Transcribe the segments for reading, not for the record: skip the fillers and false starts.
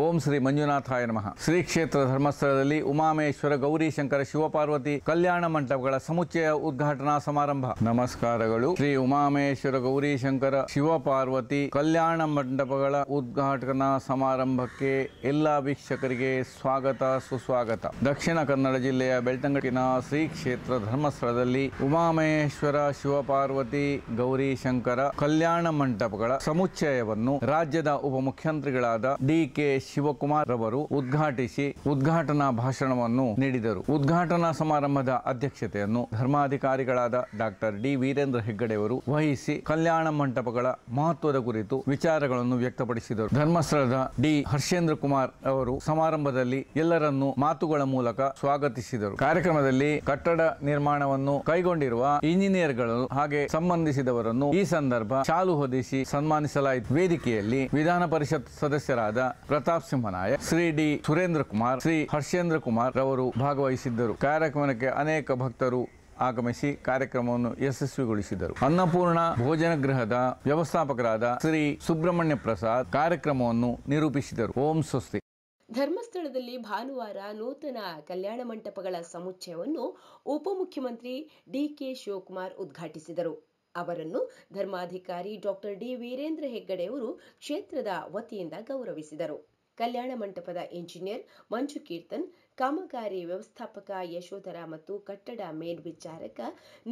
ಓಂ ಶ್ರೀ ಮಂಜುನಾಥಾಯ ನಮಃ. ಶ್ರೀ ಕ್ಷೇತ್ರ ಧರ್ಮಸ್ಥಳದಲ್ಲಿ ಉಮಾಮೇಶ್ವರ ಗೌರೀಶಂಕರ ಶಿವಪಾರ್ವತಿ ಕಲ್ಯಾಣ ಮಂಟಪಗಳ ಸಮುಚ್ಚಯ ಉದ್ಘಾಟನಾ ಸಮಾರಂಭ. ನಮಸ್ಕಾರಗಳು. ಶ್ರೀ ಉಮಾಮೇಶ್ವರ ಗೌರೀಶಂಕರ ಶಿವಪಾರ್ವತಿ ಕಲ್ಯಾಣ ಮಂಟಪಗಳ ಉದ್ಘಾಟನಾ ಸಮಾರಂಭಕ್ಕೆ ಎಲ್ಲಾ ವೀಕ್ಷಕರಿಗೆ ಸ್ವಾಗತ ಸುಸ್ವಾಗತ. ದಕ್ಷಿಣ ಕನ್ನಡ ಜಿಲ್ಲೆಯ ಬೆಳ್ತಂಗಡಿನ ಶ್ರೀ ಕ್ಷೇತ್ರ ಧರ್ಮಸ್ಥಳದಲ್ಲಿ ಉಮಾಮೇಶ್ವರ ಶಿವಪಾರ್ವತಿ ಗೌರೀಶಂಕರ ಕಲ್ಯಾಣ ಮಂಟಪಗಳ ಸಮುಚ್ಚಯವನ್ನು ರಾಜ್ಯದ ಉಪಮುಖ್ಯಮಂತ್ರಿಗಳಾದ ಡಿ.ಕೆ. ಶಿವಕುಮಾರ್ ರವರು ಉದ್ಘಾಟಿಸಿ ಉದ್ಘಾಟನಾ ಭಾಷಣವನ್ನು ನೀಡಿದರು. ಉದ್ಘಾಟನಾ ಸಮಾರಂಭದ ಅಧ್ಯಕ್ಷತೆಯನ್ನು ಧರ್ಮಾಧಿಕಾರಿಗಳಾದ ಡಾಕ್ಟರ್ ಡಿ. ವೀರೇಂದ್ರ ಹೆಗ್ಗಡೆ ಅವರು ವಹಿಸಿ ಕಲ್ಯಾಣ ಮಂಟಪಗಳ ಮಹತ್ವದ ಕುರಿತು ವಿಚಾರಗಳನ್ನು ವ್ಯಕ್ತಪಡಿಸಿದರು. ಧರ್ಮಸ್ಥಳದ ಡಿ. ಹರ್ಷೇಂದ್ರ ಕುಮಾರ್ ಅವರು ಸಮಾರಂಭದಲ್ಲಿ ಎಲ್ಲರನ್ನೂ ಮಾತುಗಳ ಮೂಲಕ ಸ್ವಾಗತಿಸಿದರು. ಕಾರ್ಯಕ್ರಮದಲ್ಲಿ ಕಟ್ಟಡ ನಿರ್ಮಾಣವನ್ನು ಕೈಗೊಂಡಿರುವ ಇಂಜಿನಿಯರ್ಗಳು ಹಾಗೆ ಸಂಬಂಧಿಸಿದವರನ್ನು ಈ ಸಂದರ್ಭ ಶಾಲು ಹೊದಿಸಿ ಸನ್ಮಾನಿಸಲಾಯಿತು. ವೇದಿಕೆಯಲ್ಲಿ ವಿಧಾನ ಪರಿಷತ್ ಸದಸ್ಯರಾದ ಪ್ರತಾಪ್ ಸಿಂಹ ನಾಯಕ್, ಶ್ರೀ ಡಿ. ಸುರೇಂದ್ರ ಕುಮಾರ್, ಶ್ರೀ ಹರ್ಷೇಂದ್ರ ಕುಮಾರ್ ರವರು ಭಾಗವಹಿಸಿದ್ದರು. ಕಾರ್ಯಕ್ರಮಕ್ಕೆ ಅನೇಕ ಭಕ್ತರು ಆಗಮಿಸಿ ಕಾರ್ಯಕ್ರಮವನ್ನು ಯಶಸ್ವಿಗೊಳಿಸಿದರು. ಅನ್ನಪೂರ್ಣ ಭೋಜನ ಗೃಹದ ವ್ಯವಸ್ಥಾಪಕರಾದ ಶ್ರೀ ಸುಬ್ರಹ್ಮಣ್ಯ ಪ್ರಸಾದ್ ಕಾರ್ಯಕ್ರಮವನ್ನು ನಿರೂಪಿಸಿದರು. ಓಂ ಸ್ವಸ್ತಿ. ಧರ್ಮಸ್ಥಳದಲ್ಲಿ ಭಾನುವಾರ ನೂತನ ಕಲ್ಯಾಣ ಮಂಟಪಗಳ ಸಮುಚ್ಚಯವನ್ನು ಉಪಮುಖ್ಯಮಂತ್ರಿ ಡಿ.ಕೆ. ಶಿವಕುಮಾರ್ ಉದ್ಘಾಟಿಸಿದರು. ಅವರನ್ನು ಧರ್ಮಾಧಿಕಾರಿ ಡಾಕ್ಟರ್ ಡಿ. ವೀರೇಂದ್ರ ಹೆಗ್ಗಡೆ ಅವರು ಕ್ಷೇತ್ರದ ವತಿಯಿಂದ ಗೌರವಿಸಿದರು. ಕಲ್ಯಾಣ ಮಂಟಪದ ಇಂಜಿನಿಯರ್ ಮಂಜು ಕೀರ್ತನ್, ಕಾಮಗಾರಿ ವ್ಯವಸ್ಥಾಪಕ ಯಶೋಧರ ಮತ್ತು ಕಟ್ಟಡ ಮೇಲ್ವಿಚಾರಕ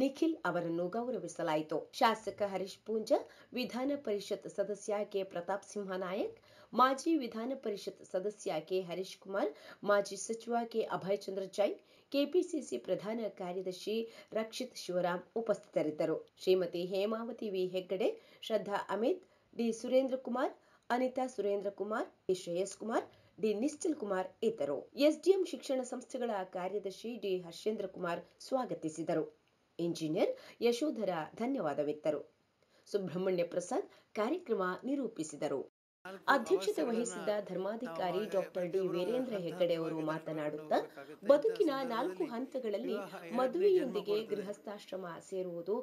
ನಿಖಿಲ್ ಅವರನ್ನು ಗೌರವಿಸಲಾಯಿತು. ಶಾಸಕ ಹರೀಶ್ ಪೂಂಜಾ, ವಿಧಾನ ಪರಿಷತ್ ಸದಸ್ಯ ಕೆ. ಪ್ರತಾಪ್ ಸಿಂಹ ನಾಯಕ್, ಮಾಜಿ ವಿಧಾನ ಪರಿಷತ್ ಸದಸ್ಯ ಕೆ. ಹರೀಶ್ ಕುಮಾರ್, ಮಾಜಿ ಸಚಿವ ಕೆ. ಅಭಯ್ ಚಂದ್ರ ಜೈ, ಕೆಪಿಸಿಸಿ ಪ್ರಧಾನ ಕಾರ್ಯದರ್ಶಿ ರಕ್ಷಿತ್ ಶಿವರಾಮ್ ಉಪಸ್ಥಿತರಿದ್ದರು. Shrimati Hemavathi V. Heggade, Shraddha Amit, D. Surendra Kumar, Anitha Surendra Kumar, D. Shreyas Kumar, D. Nischal Kumar ಇದ್ದರು. ಎಸ್ಡಿಎಂ ಶಿಕ್ಷಣ ಸಂಸ್ಥೆಗಳ ಕಾರ್ಯದರ್ಶಿ ಡಿ. ಹರ್ಷೇಂದ್ರ ಕುಮಾರ್ ಸ್ವಾಗತಿಸಿದರು. ಇಂಜಿನಿಯರ್ ಯಶೋಧರ ಧನ್ಯವಾದವಿತ್ತರು. ಸುಬ್ರಹ್ಮಣ್ಯ ಪ್ರಸಾದ್ ಕಾರ್ಯಕ್ರಮ ನಿರೂಪಿಸಿದರು. ಅಧ್ಯಕ್ಷತೆ ವಹಿಸಿದ್ದ ಧರ್ಮಾಧಿಕಾರಿ ಡಾಕ್ಟರ್ ಡಿ. ವೀರೇಂದ್ರ ಹೆಗ್ಗಡೆ ಅವರು ಮಾತನಾಡುತ್ತಾ, ಬದುಕಿನ 4 ಹಂತಗಳಲ್ಲಿ ಮದುವೆಯೊಂದಿಗೆ ಗೃಹಸ್ಥಾಶ್ರಮ ಸೇರುವುದು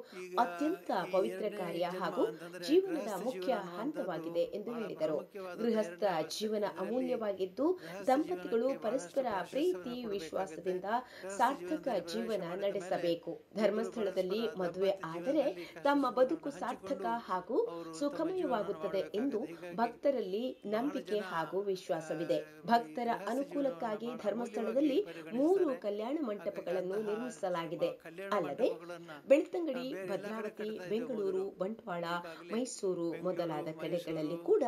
ಅತ್ಯಂತ ಪವಿತ್ರ ಕಾರ್ಯ ಹಾಗೂ ಜೀವನದ ಮುಖ್ಯ ಹಂತವಾಗಿದೆ ಎಂದು ಹೇಳಿದರು. ಗೃಹಸ್ಥ ಜೀವನ ಅಮೂಲ್ಯವಾಗಿದ್ದು, ದಂಪತಿಗಳು ಪರಸ್ಪರ ಪ್ರೀತಿ ವಿಶ್ವಾಸದಿಂದ ಸಾರ್ಥಕ ಜೀವನ ನಡೆಸಬೇಕು. ಧರ್ಮಸ್ಥಳದಲ್ಲಿ ಮದುವೆ ಆದರೆ ತಮ್ಮ ಬದುಕು ಸಾರ್ಥಕ ಹಾಗೂ ಸುಖಮಯವಾಗುತ್ತದೆ ಎಂದು ಭಕ್ತರಲ್ಲಿ ನಂಬಿಕೆ ಹಾಗೂ ವಿಶ್ವಾಸವಿದೆ. ಭಕ್ತರ ಅನುಕೂಲಕ್ಕಾಗಿ ಧರ್ಮಸ್ಥಳದಲ್ಲಿ 3 ಕಲ್ಯಾಣ ಮಂಟಪಗಳನ್ನು ನಿರ್ಮಿಸಲಾಗಿದೆ. ಅಲ್ಲದೆ ಬೆಳ್ತಂಗಡಿ, ಭದ್ರಾವತಿ, ಬೆಂಗಳೂರು, ಬಂಟ್ವಾಳ, ಮೈಸೂರು ಮೊದಲಾದ ಕಡೆಗಳಲ್ಲಿ ಕೂಡ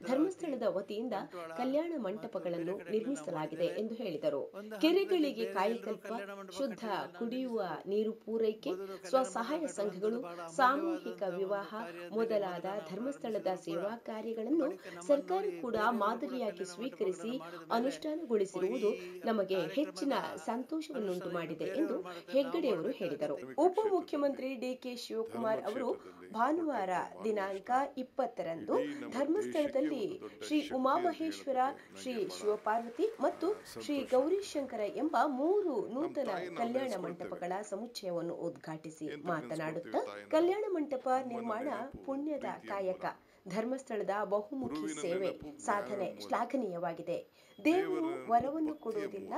ಧರ್ಮಸ್ಥಳದ ವತಿಯಿಂದ ಕಲ್ಯಾಣ ಮಂಟಪಗಳನ್ನು ನಿರ್ಮಿಸಲಾಗಿದೆ ಎಂದು ಹೇಳಿದರು. ಕೆರೆಗಳಿಗೆ ಕಾಯಕಲ್ಪ, ಶುದ್ಧ ಕುಡಿಯುವ ನೀರು ಪೂರೈಕೆ, ಸ್ವಸಹಾಯ ಸಂಘಗಳು, ಸಾಮೂಹಿಕ ವಿವಾಹ ಮೊದಲಾದ ಧರ್ಮಸ್ಥಳದ ಸೇವಾ ಕಾರ್ಯಗಳನ್ನು ಸರ್ಕಾರ ಕೂಡ ಮಾದರಿಯಾಗಿ ಸ್ವೀಕರಿಸಿ ಅನುಷ್ಠಾನಗೊಳಿಸಿರುವುದು ನಮಗೆ ಹೆಚ್ಚಿನ ಸಂತೋಷವನ್ನುಂಟು ಮಾಡಿದೆ ಎಂದು ಹೆಗ್ಗಡೆ ಅವರು ಹೇಳಿದರು. ಉಪಮುಖ್ಯಮಂತ್ರಿ ಡಿ.ಕೆ. ಶಿವಕುಮಾರ್ ಅವರು ಭಾನುವಾರ ದಿನಾಂಕ 20ರಂದು ಧರ್ಮಸ್ಥಳದಲ್ಲಿ ಶ್ರೀ ಉಮಾಮಹೇಶ್ವರ, ಶ್ರೀ ಶಿವಪಾರ್ವತಿ ಮತ್ತು ಶ್ರೀ ಗೌರೀಶಂಕರ ಎಂಬ 3 ನೂತನ ಕಲ್ಯಾಣ ಮಂಟಪಗಳ ಸಮುಚ್ಚಯವನ್ನು ಉದ್ಘಾಟಿಸಿ ಮಾತನಾಡುತ್ತಾ, ಕಲ್ಯಾಣ ಮಂಟಪ ನಿರ್ಮಾಣ ಪುಣ್ಯದ ಕಾಯಕ, ಧರ್ಮಸ್ಥಳದ ಬಹುಮುಖಿ ಸೇವೆ, ಸಾಧನೆ ಶ್ಲಾಘನೀಯವಾಗಿದೆ. ದೇವರು ವರವನ್ನು ಕೊಡುವುದಿಲ್ಲ,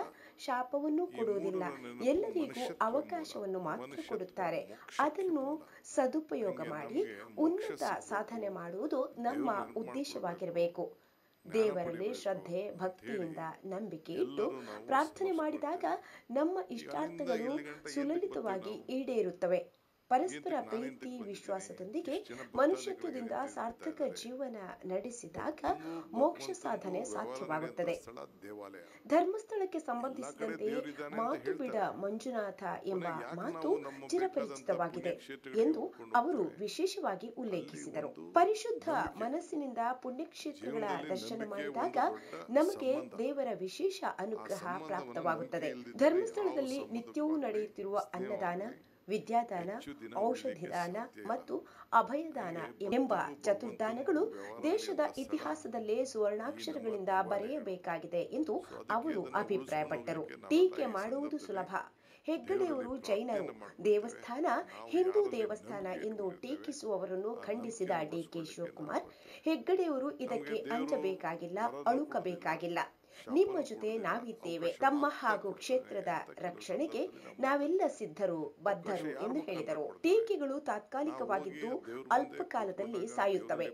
ಶಾಪವನ್ನು ಕೊಡುವುದಿಲ್ಲ, ಎಲ್ಲರಿಗೂ ಅವಕಾಶವನ್ನು ಮಾತ್ರ ಕೊಡುತ್ತಾರೆ. ಅದನ್ನು ಸದುಪಯೋಗ ಮಾಡಿ ಉನ್ನತ ಸಾಧನೆ ಮಾಡುವುದು ನಮ್ಮ ಉದ್ದೇಶವಾಗಿರಬೇಕು. ದೇವರಲ್ಲಿ ಶ್ರದ್ಧೆ, ಭಕ್ತಿಯಿಂದ ನಂಬಿಕೆ ಇಟ್ಟು ಪ್ರಾರ್ಥನೆ ಮಾಡಿದಾಗ ನಮ್ಮ ಇಷ್ಟಾರ್ಥಗಳು ಸುಲಲಿತವಾಗಿ ಈಡೇರುತ್ತವೆ. ಪರಸ್ಪರ ಪ್ರೀತಿ ವಿಶ್ವಾಸದೊಂದಿಗೆ ಮನುಷ್ಯತ್ವದಿಂದ ಸಾರ್ಥಕ ಜೀವನ ನಡೆಸಿದಾಗ ಮೋಕ್ಷ ಸಾಧನೆ ಸಾಧ್ಯವಾಗುತ್ತದೆ. ಧರ್ಮಸ್ಥಳಕ್ಕೆ ಸಂಬಂಧಿಸಿದಂತೆ ಮಾತು ಬಿಡ ಮಂಜುನಾಥ ಎಂಬ ಮಾತು ಚಿರಪರಿಚಿತವಾಗಿದೆ ಎಂದು ಅವರು ವಿಶೇಷವಾಗಿ ಉಲ್ಲೇಖಿಸಿದರು. ಪರಿಶುದ್ಧ ಮನಸ್ಸಿನಿಂದ ಪುಣ್ಯಕ್ಷೇತ್ರಗಳ ದರ್ಶನ ಮಾಡಿದಾಗ ನಮಗೆ ದೇವರ ವಿಶೇಷ ಅನುಗ್ರಹ ಪ್ರಾಪ್ತವಾಗುತ್ತದೆ. ಧರ್ಮಸ್ಥಳದಲ್ಲಿ ನಿತ್ಯವೂ ನಡೆಯುತ್ತಿರುವ ಅನ್ನದಾನ, ವಿದ್ಯಾದಾನ, ಔಷಧಿದಾನ ಮತ್ತು ಅಭಯದಾನ ಎಂಬ ಚತುರ್ದಾನಗಳು ದೇಶದ ಇತಿಹಾಸದಲ್ಲೇ ಸುವರ್ಣಾಕ್ಷರಗಳಿಂದ ಬರೆಯಬೇಕಾಗಿದೆ ಎಂದು ಅವರು ಅಭಿಪ್ರಾಯಪಟ್ಟರು. ಟೀಕೆ ಮಾಡುವುದು ಸುಲಭ, ಹೆಗ್ಗಡೆಯವರು ಜೈನರು, ದೇವಸ್ಥಾನ ಹಿಂದೂ ದೇವಸ್ಥಾನ ಎಂದು ಟೀಕಿಸುವವರನ್ನು ಖಂಡಿಸಿದ ಡಿಕೆ ಶಿವಕುಮಾರ್, ಹೆಗ್ಗಡೆಯವರು ಇದಕ್ಕೆ ಅಂಜಬೇಕಾಗಿಲ್ಲ, ಅಳುಕಬೇಕಾಗಿಲ್ಲ. ನಿಮ್ಮ ಜೊತೆ ನಾವಿದ್ದೇವೆ. ತಮ್ಮ ಹಾಗೂ ಕ್ಷೇತ್ರದ ರಕ್ಷಣೆಗೆ ನಾವೆಲ್ಲ ಸಿದ್ಧರು, ಬದ್ಧರು ಎಂದು ಹೇಳಿದರು. ಟೀಕೆಗಳು ತಾತ್ಕಾಲಿಕವಾಗಿದ್ದು ಅಲ್ಪಕಾಲದಲ್ಲಿ ಸಾಯುತ್ತವೆ.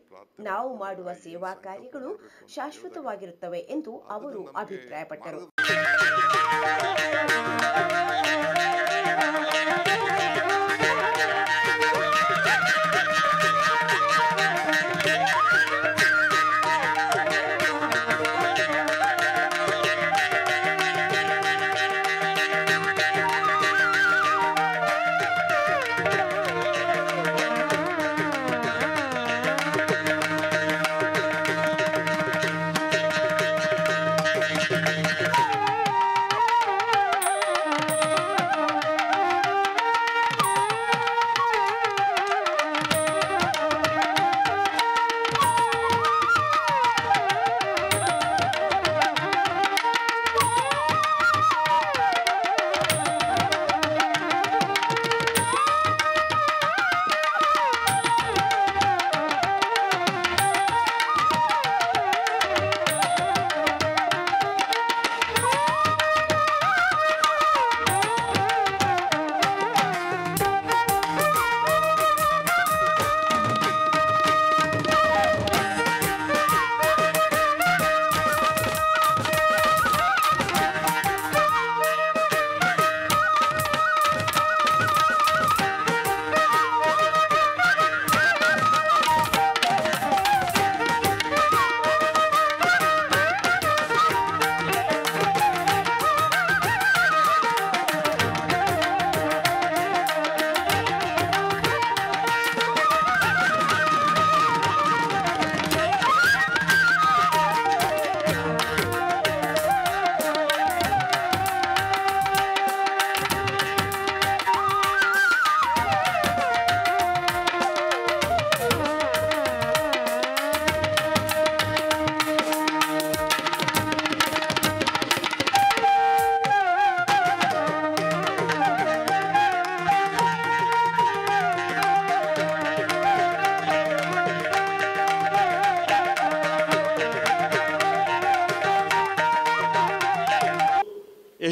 ನಾವು ಮಾಡುವ ಸೇವಾ ಕಾರ್ಯಗಳು ಶಾಶ್ವತವಾಗಿರುತ್ತವೆ ಎಂದು ಅವರು ಅಭಿಪ್ರಾಯಪಟ್ಟರು.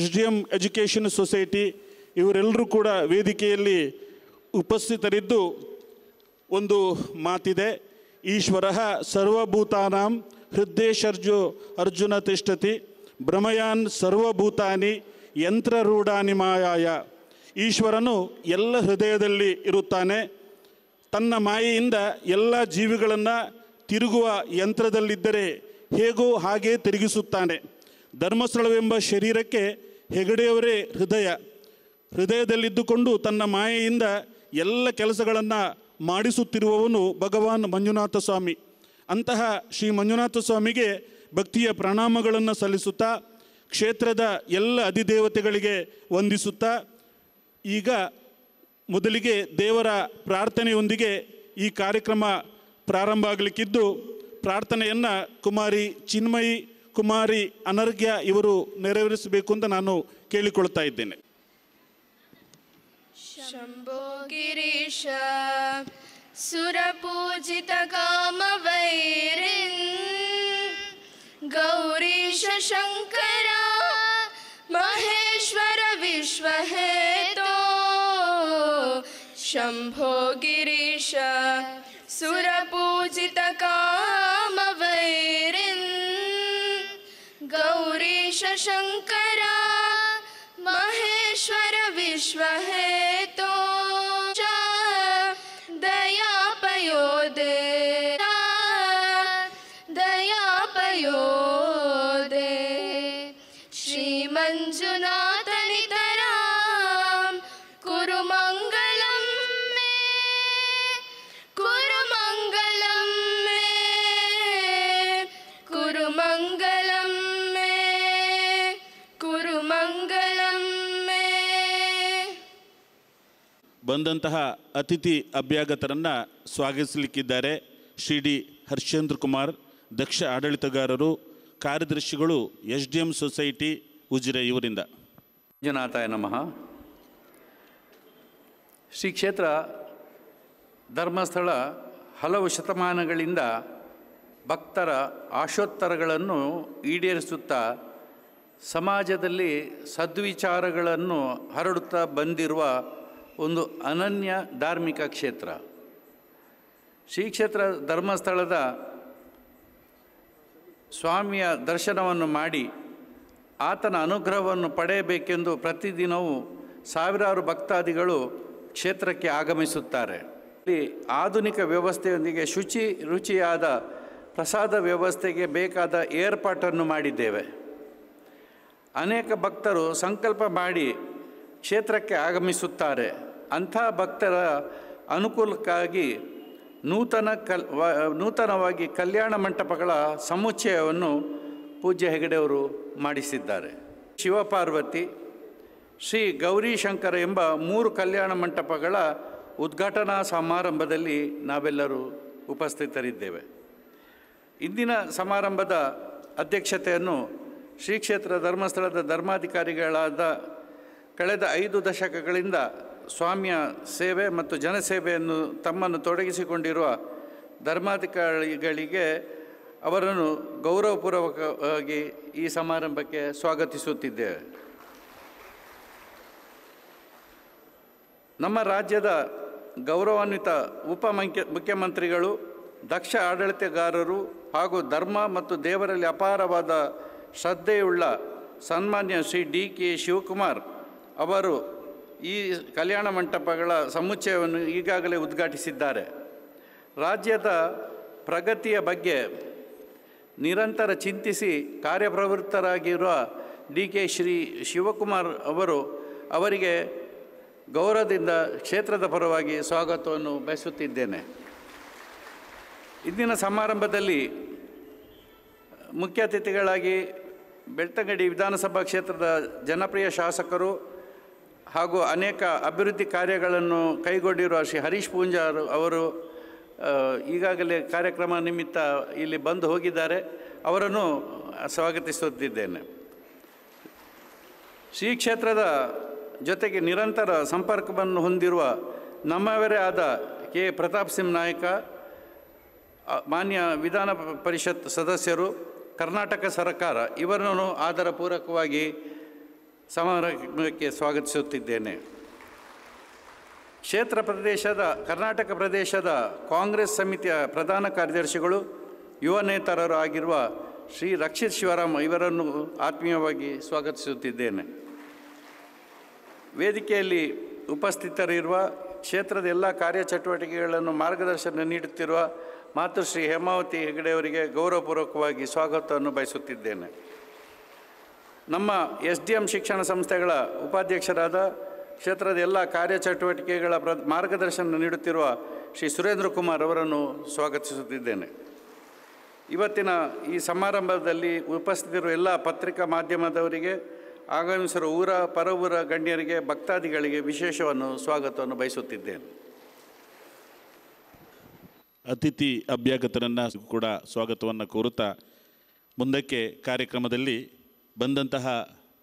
SDM ಎಜುಕೇಷನ್ ಸೊಸೈಟಿ ಇವರೆಲ್ಲರೂ ಕೂಡ ವೇದಿಕೆಯಲ್ಲಿ ಉಪಸ್ಥಿತರಿದ್ದು ಒಂದು ಮಾತಿದೆ. ಈಶ್ವರಃ ಸರ್ವಭೂತಾನಾಂ ಹೃದಯೇಶರ್ಜು ಅರ್ಜುನ ತಿಷ್ಠತಿ ಭ್ರಮಯಾನ್ ಸರ್ವಭೂತಾನಿ ಯಂತ್ರರೂಢಾನಿ ಮಾಯಾಯ. ಈಶ್ವರನು ಎಲ್ಲ ಹೃದಯದಲ್ಲಿ ಇರುತ್ತಾನೆ. ತನ್ನ ಮಾಯೆಯಿಂದ ಎಲ್ಲ ಜೀವಿಗಳನ್ನು ತಿರುಗುವ ಯಂತ್ರದಲ್ಲಿದ್ದರೆ ಹೇಗೋ ಹಾಗೆ ತಿರುಗಿಸುತ್ತಾನೆ. ಧರ್ಮಸ್ಥಳವೆಂಬ ಶರೀರಕ್ಕೆ ಹೆಗಡೆಯವರೇ ಹೃದಯದಲ್ಲಿದ್ದುಕೊಂಡು ತನ್ನ ಮಾಯೆಯಿಂದ ಎಲ್ಲ ಕೆಲಸಗಳನ್ನು ಮಾಡಿಸುತ್ತಿರುವವನು ಭಗವಾನ್ ಮಂಜುನಾಥ ಸ್ವಾಮಿ. ಅಂತಹ ಶ್ರೀ ಮಂಜುನಾಥ ಸ್ವಾಮಿಗೆ ಭಕ್ತಿಯ ಪ್ರಣಾಮಗಳನ್ನು ಸಲ್ಲಿಸುತ್ತಾ ಕ್ಷೇತ್ರದ ಎಲ್ಲ ಅಧಿದೇವತೆಗಳಿಗೆ ವಂದಿಸುತ್ತಾ ಈಗ ಮೊದಲಿಗೆ ದೇವರ ಪ್ರಾರ್ಥನೆಯೊಂದಿಗೆ ಈ ಕಾರ್ಯಕ್ರಮ ಪ್ರಾರಂಭ ಆಗಲಿಕ್ಕಿದ್ದು, ಪ್ರಾರ್ಥನೆಯನ್ನು ಕುಮಾರಿ ಚಿನ್ಮಯಿ, ಕುಮಾರಿ ಅನರ್ಘ್ಯ ಇವರು ನೆರವೇರಿಸಬೇಕು ಅಂತ ನಾನು ಕೇಳಿಕೊಳ್ತಾ ಇದ್ದೇನೆ. ಶಂಭೋ ಗಿರೀಶ ಸುರಪೂಜಿತ ಕಾಮವೈರಿನ್ ಗೌರೀಶ ಶಂಕರ ಮಹೇಶ್ವರ ವಿಶ್ವಹೇತೋ. ಶಂಭೋ ಗಿರೀಶ ಸುರಪೂಜಿತ ಕಾಮವೈರಿನ್ ಗೌರೀಶ ಶಂಕರ ಮಹೇಶ್ವರ ವಿಶ್ವಹೇತೋ. ದಯಾಪಯೋದೆ ದಯಾಪಯೋದೆ ಶ್ರೀ ಮಂಜುನಾಥ ನಿತರಾಂ ಕುರು ಮಂಗಳಂ ಮೇ ಕುರು ಮಂಗಳಂ ಮೇ ಕುರು ಮಂಗಳಂ ಮೇ ಕುರು ಮಂಗಳಂ ಮೇ. ಬಂದಂತಹ ಅತಿಥಿ ಅಭ್ಯಾಗತರನ್ನು ಸ್ವಾಗತಿಸಲಿಕ್ಕಿದ್ದಾರೆ ಶ್ರೀ ಡಿ ಹರ್ಷೇಂದ್ರ ಕುಮಾರ್, ದಕ್ಷ ಆಡಳಿತಗಾರರು, ಕಾರ್ಯದರ್ಶಿಗಳು SDM ಸೊಸೈಟಿ ಉಜಿರೆ ಇವರಿಂದ. ಮಂಜುನಾಥಾಯ ನಮಃ. ಶ್ರೀ ಕ್ಷೇತ್ರ ಧರ್ಮಸ್ಥಳ ಹಲವು ಶತಮಾನಗಳಿಂದ ಭಕ್ತರ ಆಶೋತ್ತರಗಳನ್ನು ಈಡೇರಿಸುತ್ತಾ ಸಮಾಜದಲ್ಲಿ ಸದ್ವಿಚಾರಗಳನ್ನು ಹರಡುತ್ತಾ ಬಂದಿರುವ ಒಂದು ಅನನ್ಯ ಧಾರ್ಮಿಕ ಕ್ಷೇತ್ರ. ಶ್ರೀ ಕ್ಷೇತ್ರ ಧರ್ಮಸ್ಥಳದ ಸ್ವಾಮಿಯ ದರ್ಶನವನ್ನು ಮಾಡಿ ಆತನ ಅನುಗ್ರಹವನ್ನು ಪಡೆಯಬೇಕೆಂದು ಪ್ರತಿದಿನವೂ ಸಾವಿರಾರು ಭಕ್ತಾದಿಗಳು ಕ್ಷೇತ್ರಕ್ಕೆ ಆಗಮಿಸುತ್ತಾರೆ. ಇಲ್ಲಿ ಆಧುನಿಕ ವ್ಯವಸ್ಥೆಯೊಂದಿಗೆ ರುಚಿಯಾದ ಪ್ರಸಾದ ವ್ಯವಸ್ಥೆಗೆ ಬೇಕಾದ ಏರ್ಪಾಟನ್ನು ಮಾಡಿದ್ದೇವೆ. ಅನೇಕ ಭಕ್ತರು ಸಂಕಲ್ಪ ಮಾಡಿ ಕ್ಷೇತ್ರಕ್ಕೆ ಆಗಮಿಸುತ್ತಾರೆ. ಅಂಥ ಭಕ್ತರ ಅನುಕೂಲಕ್ಕಾಗಿ ನೂತನವಾಗಿ ಕಲ್ಯಾಣ ಮಂಟಪಗಳ ಸಮುಚ್ಚಯವನ್ನು ಪೂಜ್ಯ ಹೆಗಡೆಯವರು ಮಾಡಿಸಿದ್ದಾರೆ. ಶಿವಪಾರ್ವತಿ, ಶ್ರೀ ಗೌರೀಶಂಕರ ಎಂಬ 3 ಕಲ್ಯಾಣ ಮಂಟಪಗಳ ಉದ್ಘಾಟನಾ ಸಮಾರಂಭದಲ್ಲಿ ನಾವೆಲ್ಲರೂ ಉಪಸ್ಥಿತರಿದ್ದೇವೆ. ಇಂದಿನ ಸಮಾರಂಭದ ಅಧ್ಯಕ್ಷತೆಯನ್ನು ಶ್ರೀ ಕ್ಷೇತ್ರ ಧರ್ಮಸ್ಥಳದ ಧರ್ಮಾಧಿಕಾರಿಗಳಾದ ಕಳೆದ 5 ದಶಕಗಳಿಂದ ಸ್ವಾಮಿಯ ಸೇವೆ ಮತ್ತು ಜನಸೇವೆಯನ್ನು ತಮ್ಮನ್ನು ತೊಡಗಿಸಿಕೊಂಡಿರುವ ಧರ್ಮಾಧಿಕಾರಿಗಳಿಗೆ ಅವರನ್ನು ಗೌರವಪೂರ್ವಕವಾಗಿ ಈ ಸಮಾರಂಭಕ್ಕೆ ಸ್ವಾಗತಿಸುತ್ತಿದ್ದೇವೆ. ನಮ್ಮ ರಾಜ್ಯದ ಗೌರವಾನ್ವಿತ ಮುಖ್ಯಮಂತ್ರಿಗಳು, ದಕ್ಷ ಆಡಳಿತಗಾರರು ಹಾಗೂ ಧರ್ಮ ಮತ್ತು ದೇವರಲ್ಲಿ ಅಪಾರವಾದ ಶ್ರದ್ಧೆಯುಳ್ಳ ಸನ್ಮಾನ್ಯ ಶ್ರೀ ಡಿ.ಕೆ. ಶಿವಕುಮಾರ್ ಅವರು ಈ ಕಲ್ಯಾಣ ಮಂಟಪಗಳ ಸಮುಚ್ಚಯವನ್ನು ಈಗಾಗಲೇ ಉದ್ಘಾಟಿಸಿದ್ದಾರೆ. ರಾಜ್ಯದ ಪ್ರಗತಿಯ ಬಗ್ಗೆ ನಿರಂತರ ಚಿಂತಿಸಿ ಕಾರ್ಯಪ್ರವೃತ್ತರಾಗಿರುವ ಡಿ.ಕೆ. ಶ್ರೀ ಶಿವಕುಮಾರ್ ಅವರಿಗೆ ಗೌರವದಿಂದ ಕ್ಷೇತ್ರದ ಪರವಾಗಿ ಸ್ವಾಗತವನ್ನು ಬಯಸುತ್ತಿದ್ದೇನೆ. ಇಂದಿನ ಸಮಾರಂಭದಲ್ಲಿ ಮುಖ್ಯ ಅತಿಥಿಗಳಾಗಿ ಬೆಳ್ತಂಗಡಿ ವಿಧಾನಸಭಾ ಕ್ಷೇತ್ರದ ಜನಪ್ರಿಯ ಶಾಸಕರು ಹಾಗೂ ಅನೇಕ ಅಭಿವೃದ್ಧಿ ಕಾರ್ಯಗಳನ್ನು ಕೈಗೊಂಡಿರುವ ಶ್ರೀ ಹರೀಶ್ ಪೂಂಜಾರ್ ಅವರು ಈಗಾಗಲೇ ಕಾರ್ಯಕ್ರಮ ನಿಮಿತ್ತ ಇಲ್ಲಿ ಬಂದು ಹೋಗಿದ್ದಾರೆ. ಅವರನ್ನು ಸ್ವಾಗತಿಸುತ್ತಿದ್ದೇನೆ. ಶ್ರೀ ಕ್ಷೇತ್ರದ ಜೊತೆಗೆ ನಿರಂತರ ಸಂಪರ್ಕವನ್ನು ಹೊಂದಿರುವ ನಮ್ಮವರೇ ಆದ ಕೆ. ಪ್ರತಾಪ್ ಸಿಂಗ್ ನಾಯಕ, ಮಾನ್ಯ ವಿಧಾನ ಪರಿಷತ್ ಸದಸ್ಯರು, ಕರ್ನಾಟಕ ಸರ್ಕಾರ ಇವರನ್ನು ಆದರಪೂರ್ವಕವಾಗಿ ಸಮಾರಂಭಕ್ಕೆ ಸ್ವಾಗತಿಸುತ್ತಿದ್ದೇನೆ. ಕರ್ನಾಟಕ ಪ್ರದೇಶದ ಕಾಂಗ್ರೆಸ್ ಸಮಿತಿಯ ಪ್ರಧಾನ ಕಾರ್ಯದರ್ಶಿಗಳು, ಯುವ ನೇತಾರರು ಆಗಿರುವ ಶ್ರೀ ರಕ್ಷಿತ್ ಶಿವರಾಮ್ ಇವರನ್ನು ಆತ್ಮೀಯವಾಗಿ ಸ್ವಾಗತಿಸುತ್ತಿದ್ದೇನೆ. ವೇದಿಕೆಯಲ್ಲಿ ಉಪಸ್ಥಿತರಿರುವ ಕ್ಷೇತ್ರದ ಎಲ್ಲ ಕಾರ್ಯಚಟುವಟಿಕೆಗಳನ್ನು ಮಾರ್ಗದರ್ಶನ ನೀಡುತ್ತಿರುವ ಮಾತೃಶ್ರೀ ಹೇಮಾವತಿ ಹೆಗಡೆಯವರಿಗೆ ಗೌರವಪೂರ್ವಕವಾಗಿ ಸ್ವಾಗತವನ್ನು ಬಯಸುತ್ತಿದ್ದೇನೆ. ನಮ್ಮ SDM ಶಿಕ್ಷಣ ಸಂಸ್ಥೆಗಳ ಉಪಾಧ್ಯಕ್ಷರಾದ ಕ್ಷೇತ್ರದ ಎಲ್ಲ ಕಾರ್ಯಚಟುವಟಿಕೆಗಳ ಮಾರ್ಗದರ್ಶನ ನೀಡುತ್ತಿರುವ ಶ್ರೀ ಸುರೇಂದ್ರ ಕುಮಾರ್ ಅವರನ್ನು ಸ್ವಾಗತಿಸುತ್ತಿದ್ದೇನೆ. ಇವತ್ತಿನ ಈ ಸಮಾರಂಭದಲ್ಲಿ ಉಪಸ್ಥಿತರಿರುವ ಎಲ್ಲ ಪತ್ರಿಕಾ ಮಾಧ್ಯಮದವರಿಗೆ, ಆಗಮಿಸಿರುವ ಪರವೂರ ಗಣ್ಯರಿಗೆ, ಭಕ್ತಾದಿಗಳಿಗೆ ವಿಶೇಷವನ್ನು ಸ್ವಾಗತವನ್ನು ಬಯಸುತ್ತಿದ್ದೇನೆ. ಅತಿಥಿ ಅಭ್ಯಾಗತರನ್ನು ಕೂಡ ಸ್ವಾಗತವನ್ನು ಕೋರುತ್ತಾ ಮುಂದಕ್ಕೆ ಕಾರ್ಯಕ್ರಮದಲ್ಲಿ ಬಂದಂತಹ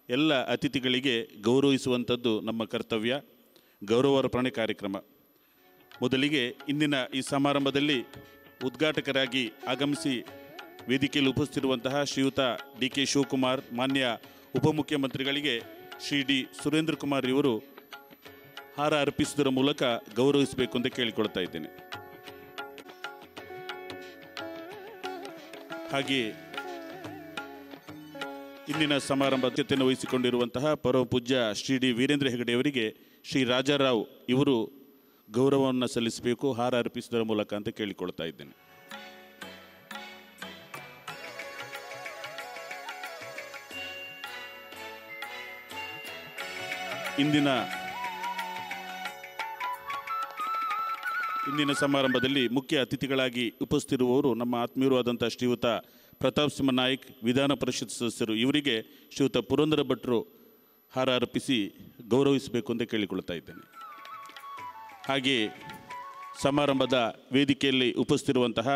ಎಲ್ಲ ಅತಿಥಿಗಳಿಗೆ ಗೌರವಿಸುವಂಥದ್ದು ನಮ್ಮ ಕರ್ತವ್ಯ. ಗೌರವಾರ್ಪಣೆ ಕಾರ್ಯಕ್ರಮ. ಮೊದಲಿಗೆ ಇಂದಿನ ಈ ಸಮಾರಂಭದಲ್ಲಿ ಉದ್ಘಾಟಕರಾಗಿ ಆಗಮಿಸಿ ವೇದಿಕೆಯಲ್ಲಿ ಉಪಸ್ಥಿತಿರುವಂತಹ ಶ್ರೀಯುತ ಡಿ.ಕೆ. ಶಿವಕುಮಾರ್, ಮಾನ್ಯ ಉಪಮುಖ್ಯಮಂತ್ರಿಗಳಿಗೆ ಶ್ರೀ ಡಿ. ಸುರೇಂದ್ರ ಕುಮಾರ್ ಇವರು ಹಾರ ಅರ್ಪಿಸುವುದರ ಮೂಲಕ ಗೌರವಿಸಬೇಕು ಅಂತ ಕೇಳಿಕೊಳ್ತಾ ಇದ್ದೇನೆ. ಹಾಗೆಯೇ ಇಂದಿನ ಸಮಾರಂಭ ಅಧ್ಯಕ್ಷತೆಯನ್ನು ವಹಿಸಿಕೊಂಡಿರುವಂತಹ ಪರಮ ಪೂಜ್ಯ ಶ್ರೀ ಡಿ. ವೀರೇಂದ್ರ ಹೆಗಡೆಯವರಿಗೆ ಶ್ರೀ ರಾಜಾರಾವ್ ಇವರು ಗೌರವವನ್ನು ಸಲ್ಲಿಸಬೇಕು ಹಾರ ಅರ್ಪಿಸುವುದರ ಮೂಲಕ ಅಂತ ಕೇಳಿಕೊಳ್ತಾ ಇದ್ದೇನೆ. ಇಂದಿನ ಸಮಾರಂಭದಲ್ಲಿ ಮುಖ್ಯ ಅತಿಥಿಗಳಾಗಿ ಉಪಸ್ಥಿತಿರುವವರು ನಮ್ಮ ಆತ್ಮೀಯರಾದಂಥ ಶ್ರೀಯುತ ಪ್ರತಾಪ್ ಸಿಂಹ ನಾಯ್ಕ್, ವಿಧಾನ ಪರಿಷತ್ ಸದಸ್ಯರು. ಇವರಿಗೆ ಶ್ರೀಯುತ ಪುರಂದರ ಭಟ್ರು ಹಾರ ಅರ್ಪಿಸಿ ಗೌರವಿಸಬೇಕು ಅಂತ ಕೇಳಿಕೊಳ್ತಾ ಇದ್ದೇನೆ. ಹಾಗೆಯೇ ಸಮಾರಂಭದ ವೇದಿಕೆಯಲ್ಲಿ ಉಪಸ್ಥಿತಿರುವಂತಹ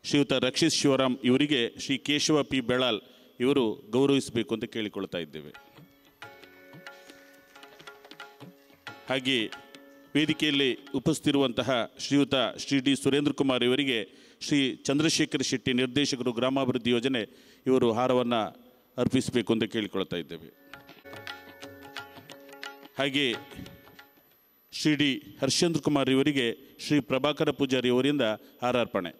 ಶ್ರೀಯುತ ರಕ್ಷಿತ್ ಶಿವರಾಮ್ ಇವರಿಗೆ ಶ್ರೀ ಕೇಶವ ಪಿ ಬೆಳಾಲ್ ಇವರು ಗೌರವಿಸಬೇಕು ಅಂತ ಕೇಳಿಕೊಳ್ತಾ ಇದ್ದೇವೆ. ಹಾಗೆಯೇ ವೇದಿಕೆಯಲ್ಲಿ ಉಪಸ್ಥಿತಿರುವಂತಹ ಶ್ರೀಯುತ ಶ್ರೀ ಡಿ ಸುರೇಂದ್ರ ಕುಮಾರ್ ಇವರಿಗೆ ಶ್ರೀ ಚಂದ್ರಶೇಖರ್ ಶೆಟ್ಟಿ ನಿರ್ದೇಶಕರು ಗ್ರಾಮಾಭಿವೃದ್ಧಿ ಯೋಜನೆ ಇವರು ಹಾರವನ್ನು ಅರ್ಪಿಸಬೇಕು ಅಂತ ಕೇಳಿಕೊಳ್ತಾ ಇದ್ದೇವೆ. ಹಾಗೆ ಶ್ರೀ ಡಿ ಹರ್ಷೇಂದ್ರ ಕುಮಾರ್ ಇವರಿಗೆ ಶ್ರೀ ಪ್ರಭಾಕರ ಪೂಜಾರಿ ಅವರಿಂದ ಹಾರಾರ್ಪಣೆ.